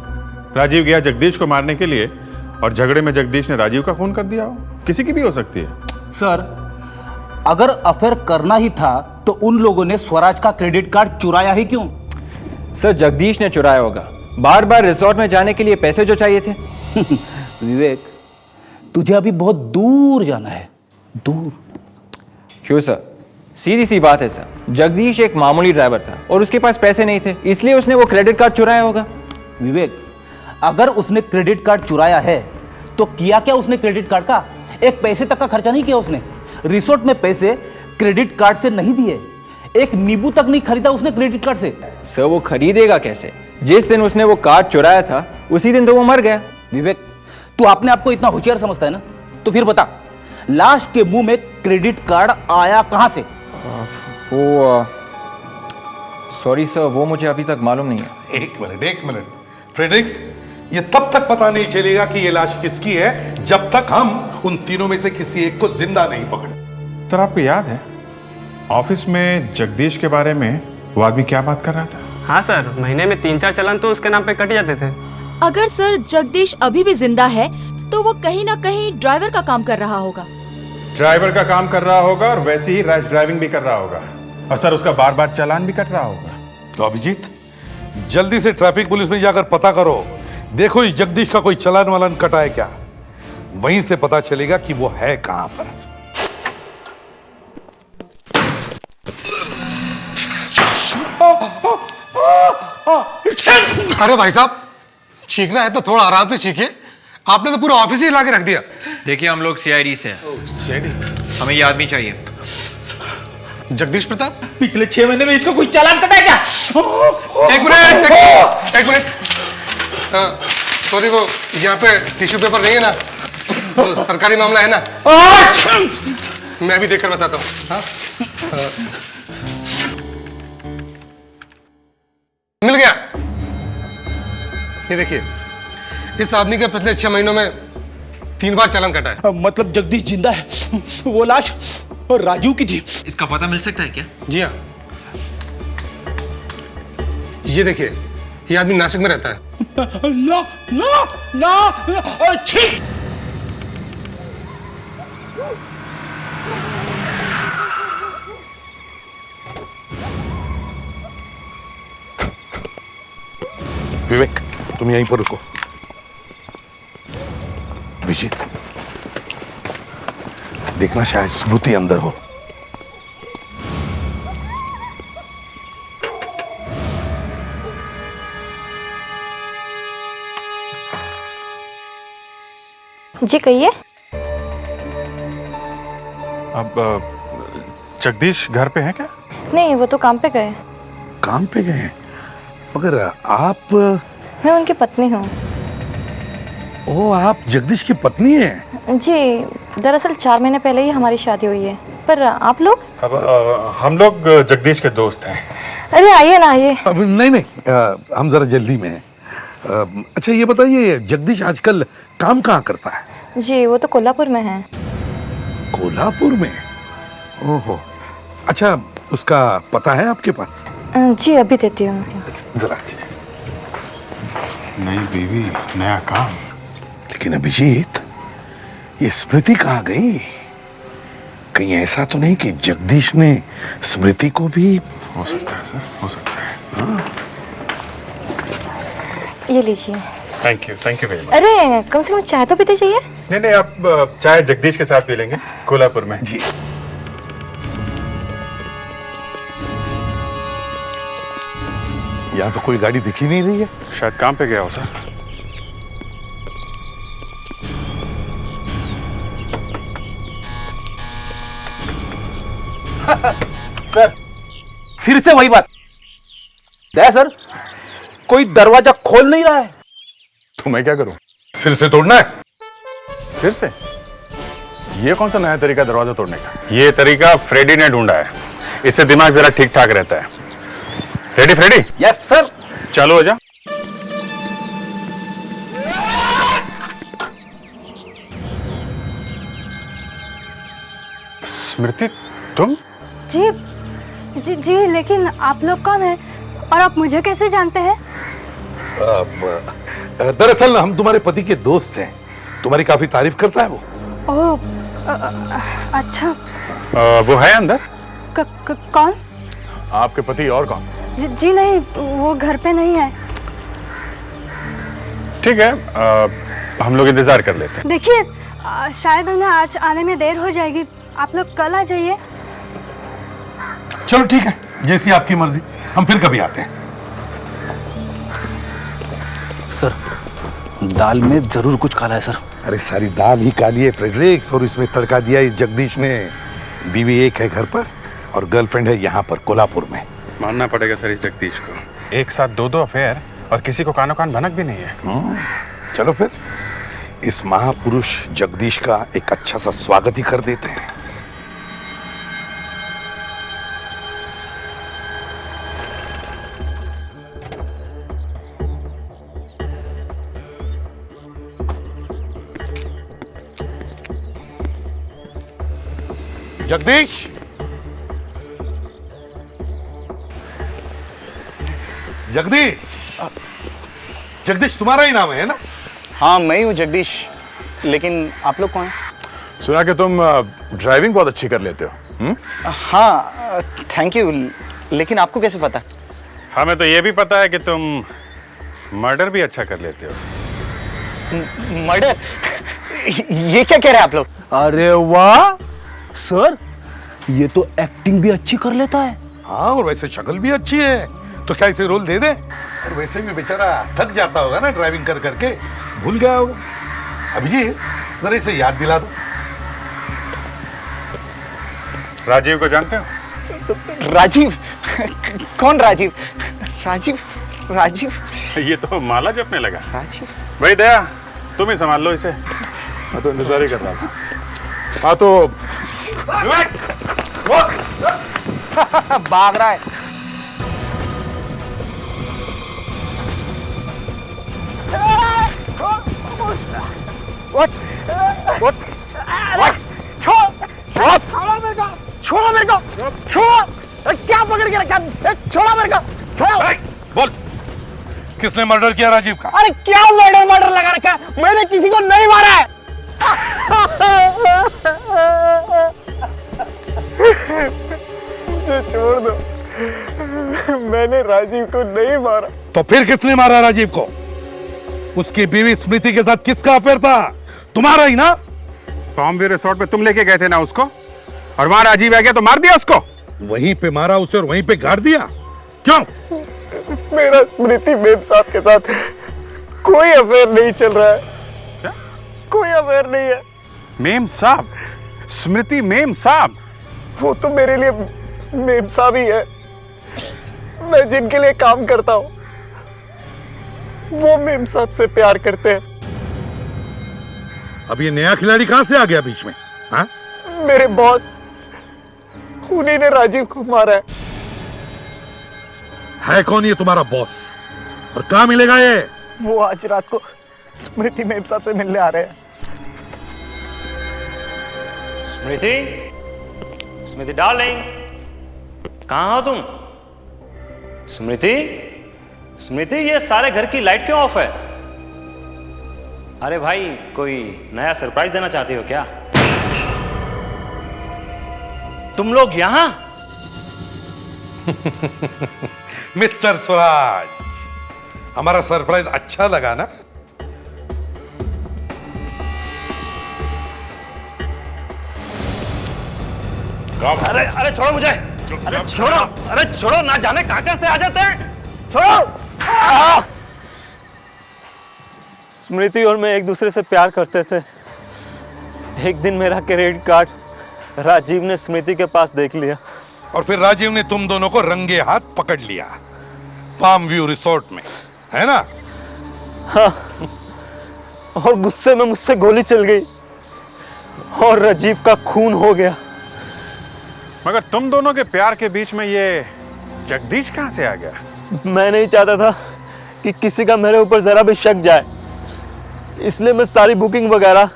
राजीव गया जगदीश को मारने के लिए और झगड़े में जगदीश ने राजीव का खून कर दिया हो। किसी की भी हो सकती है। सर अगर अफेयर करना ही था तो उन लोगों ने स्वराज का क्रेडिट कार्ड चुराया ही क्यों? सर जगदीश ने चुराया होगा, बार बार रिसोर्ट में जाने के लिए पैसे जो चाहिए थे। विवेक, तुझे अभी बहुत दूर जाना है, दूर। क्यों सर? सीधी सी बात है सर, जगदीश एक मामूली ड्राइवर था और उसके पास पैसे नहीं थे, इसलिए उसने वो क्रेडिट कार्ड चुराया होगा। विवेक, अगर उसने क्रेडिट कार्ड चुराया है तो किया क्या उसने क्रेडिट कार्ड का? एक पैसे तक का खर्चा नहीं किया उसने। रिसोर्ट में पैसे क्रेडिट कार्ड से नहीं दिए, एक नींबू तक नहीं खरीदा उसने क्रेडिट कार्ड से। सर वो खरीदेगा कैसे? जिस दिन उसने वो कार्ड चुराया था उसी दिन तो वो मर गया। विवेक, तू अपने आप को इतना होशियार समझता है ना, तो फिर बता लाश के मुंह में क्रेडिट कार्ड आया कहां से? वो सॉरी सर, वो मुझे अभी तक मालूम नहीं है। एक मिनट फ्रेडरिक्स, ये तब तक पता नहीं चलेगा कि ये लाश किसकी है जब तक हम उन तीनों में से किसी एक को जिंदा नहीं पकड़े। सर आपको याद है ऑफिस में जगदीश के बारे में वो आदमी क्या बात कर रहा था? हाँ सर, महीने में 3-4 चालान तो उसके नाम पे कट जाते थे। अगर सर जगदीश अभी भी जिंदा है तो वो कहीं ना कहीं ड्राइवर का काम कर रहा होगा। ड्राइवर का काम कर रहा होगा और वैसे ही रैश ड्राइविंग भी कर रहा होगा, और सर उसका बार बार चालान भी कट रहा होगा। तो अभिजीत, जल्दी से ट्रैफिक पुलिस में जाकर पता करो, देखो इस जगदीश का कोई चालान वालान कटा है क्या। वहीं से पता चलेगा कि वो है कहां पर। अरे भाई साहब, छींकना है तो थोड़ा आराम से छींकिए, आपने तो पूरा ऑफिस ही हिला के रख दिया। देखिए हम लोग सीआईडी से हैं। सीआईडी? हमें ये आदमी चाहिए। जगदीश प्रताप? पिछले 6 महीने में इसका कोई चालान कटा है क्या? एक मिनट। सॉरी, वो यहाँ पे टिश्यू पेपर नहीं है ना, वो सरकारी मामला है ना, मैं भी देखकर बताता हूँ। मिल गया। ये देखिए, इस आदमी के पिछले 6 महीनों में 3 बार चालान कटा है। मतलब जगदीश जिंदा है, वो लाश और राजू की थी। इसका पता मिल सकता है क्या? जी हाँ, ये देखिए, ये आदमी नासिक में रहता है। ना ना ना, छी! विवेक, तुम यहीं पर रुको। अभिजीत, देखना शायद स्मृति अंदर हो। जी कहिए। अब जगदीश घर पे है क्या? नहीं, वो तो काम पे गए। काम पे गए? मगर आप? मैं उनकी पत्नी हूँ। ओ, आप जगदीश की पत्नी हैं? जी, दरअसल 4 महीने पहले ही हमारी शादी हुई है। पर आप लोग? अब हम लोग जगदीश के दोस्त हैं। अरे आइए ना, आइए। अब नहीं, हम जरा जल्दी में हैं। अच्छा ये बताइए, जगदीश आजकल काम कहाँ करता है? जी, वो तो कोल्हापुर में है। कोल्हापुर में? ओहो, अच्छा उसका पता है आपके पास? जी अभी देती हूँ। जरा। नई बीवी, नया काम। लेकिन अभिजीत, ये स्मृति कहाँ गई? कहीं ऐसा तो नहीं कि जगदीश ने स्मृति को भी? हो सकता है सर, हो सकता है। हाँ। ये लीजिए। Thank you very much. अरे कम से कम चाय तो पीते चाहिए। नहीं, आप चाय जगदीश के साथ पी लेंगे कोल्हापुर में। जी। यहाँ तो कोई गाड़ी दिख ही नहीं रही है। शायद काम पे गया हो सर। सर, फिर से वही बात है सर, कोई दरवाजा खोल नहीं रहा है। तो मैं क्या करूं? सिर से तोड़ना है? सिर से? ये कौन सा नया तरीका दरवाजा तोड़ने का? ये तरीका फ्रेडी ने ढूंढा है, इससे दिमाग जरा ठीक ठाक रहता है। Ready Freddy? Yes sir. चालू हो जा। स्मृति, तुम? जी जी जी, लेकिन आप लोग कौन हैं और आप मुझे कैसे जानते हैं? दरअसल हम तुम्हारे पति के दोस्त हैं। तुम्हारी काफी तारीफ करता है वो। ओह, अच्छा। वो है अंदर? कौन? आपके पति और कौन? जी नहीं, वो घर पे नहीं है। ठीक है, हम लोग इंतजार कर लेते हैं। देखिए, शायद उन्हें आज आने में देर हो जाएगी, आप लोग कल आ जाइए। चलो ठीक है, जैसी आपकी मर्जी, हम फिर कभी आते हैं। सर, दाल में जरूर कुछ काला है सर। अरे सारी दाल ही काली है फ्रेडरिक्स, और इसमें तड़का दिया इस जगदीश ने। बीवी एक है घर पर और गर्लफ्रेंड है यहाँ पर कोल्हापुर में। मानना पड़ेगा सर इस जगदीश को, एक साथ 2 अफेयर और किसी को कानो कान भनक भी नहीं है। चलो फिर इस महापुरुष जगदीश का एक अच्छा सा स्वागत ही कर देते हैं। जगदीश, जगदीश, जगदीश तुम्हारा ही नाम है ना? हाँ मैं ही हूँ जगदीश। लेकिन आप लोग कौन हैं? सुना कि तुम ड्राइविंग बहुत अच्छी कर लेते हो। हाँ, थैंक यू, लेकिन आपको कैसे पता? हमें तो ये भी पता है कि तुम मर्डर भी अच्छा कर लेते हो। मर्डर? ये क्या कह रहे हैं आप लोग? अरे वाह सर, ये तो एक्टिंग भी अच्छी कर लेता है। हाँ, और वैसे शक्ल भी अच्छी है, तो क्या इसे रोल दे दे? और वैसे भी बेचारा थक जाता होगा ना ड्राइविंग कर करके, भूल गया होगा। अभिजीत, जरा इसे याद दिला दो। राजीव को जानते हो? राजीव? कौन राजीव? राजीव? राजीव? ये तो माला जपने लगा। राजीव? भाई दया, तुम ही संभाल लो इसे, मैं तो इंतजार ही कर रहा था। हाँ तो भाग रहा है। छोड़ो मेरे को, छोड़ो। क्या पकड़ के रखा? छोड़ो मेरे को, छोड़ो। बोल, किसने मर्डर किया राजीव का? अरे क्या मर्डर लगा रखा है? मैंने किसी को नहीं मारा है। मुझे छोड़ दो, मैंने राजीव को नहीं मारा। तो फिर किसने मारा राजीव को? उसकी बीवी स्मृति के साथ किसका अफेयर था? तुम्हारा ही ना? फॉर्म व्यू रिसोर्ट पे तुम लेके गए थे ना उसको, और वहां राजीव आ गया तो मार दिया उसको? वहीं पे मारा उसे और वहीं पे गाड़ दिया? क्यों? मेरा स्मृति मेम साहब के साथ कोई अफेयर नहीं चल रहा है। क्या? कोई अफेयर नहीं है। मेम साहब? स्मृति मेम साहब? वो तो मेरे लिए मेम साहब ही है। मैं जिनके लिए काम करता हूँ वो मेम साहब से प्यार करते हैं। अब ये नया खिलाड़ी कहां से आ गया बीच में? हाँ? मेरे बॉस, उन्हीं ने राजीव को मारा है कौन ये तुम्हारा बॉस, और कहां मिलेगा ये? वो आज रात को स्मृति मेम साहब से मिलने आ रहे हैं। स्मृति, स्मृति डार्लिंग, कहाँ हो तुम? स्मृति, स्मृति, ये सारे घर की लाइट क्यों ऑफ है? अरे भाई, कोई नया सरप्राइज देना चाहती हो क्या? तुम लोग यहां? मिस्टर स्वराज, हमारा सरप्राइज अच्छा लगा ना? अरे अरे छोड़ो मुझे, अरे छोड़ो, अरे छोड़ो, ना जाने कहां से आ जाते हैं, छोड़ो। स्मृति और मैं एक दूसरे से प्यार करते थे। एक दिन मेरा क्रेडिट कार्ड राजीव ने स्मृति के पास देख लिया, और फिर राजीव ने तुम दोनों को रंगे हाथ पकड़ लिया पाम व्यू रिसोर्ट में, है ना? हाँ, और गुस्से में मुझसे गोली चल गई और राजीव का खून हो गया। मगर तुम दोनों के प्यार के बीच में ये जगदीश कहां से आ गया? मैं नहीं चाहता था कि किसी का मेरे ऊपर जरा भी शक जाए, इसलिए मैं सारी बुकिंग वगैरह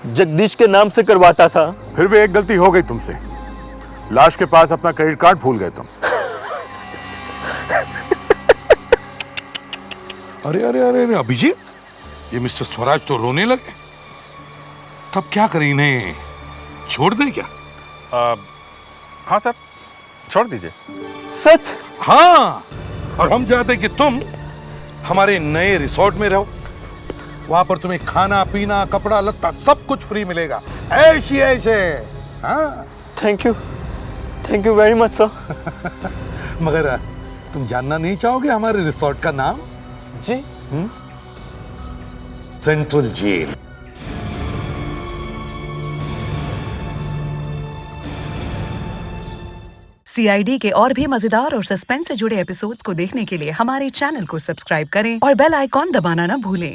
जगदीश के नाम से करवाता था। फिर भी एक गलती हो गई तुमसे, लाश के पास अपना क्रेडिट कार्ड भूल गए तुम। अरे अरे अरे अरे अभिजीत, ये मिस्टर स्वराज तो रोने लगे। तब क्या करें, इन्हें छोड़ दें क्या? हाँ सर, छोड़ दीजिए। सच? हाँ, और हम चाहते कि तुम हमारे नए रिसोर्ट में रहो। वहां पर तुम्हें खाना पीना कपड़ा लत्ता सब कुछ फ्री मिलेगा, ऐसी ऐसे। हाँ, thank you very much sir. मगर तुम जानना नहीं चाहोगे हमारे रिसोर्ट का नाम? जी? Central jail. CID के और भी मजेदार और सस्पेंस से जुड़े एपिसोड्स को देखने के लिए हमारे चैनल को सब्सक्राइब करें और बेल आइकॉन दबाना ना भूलें।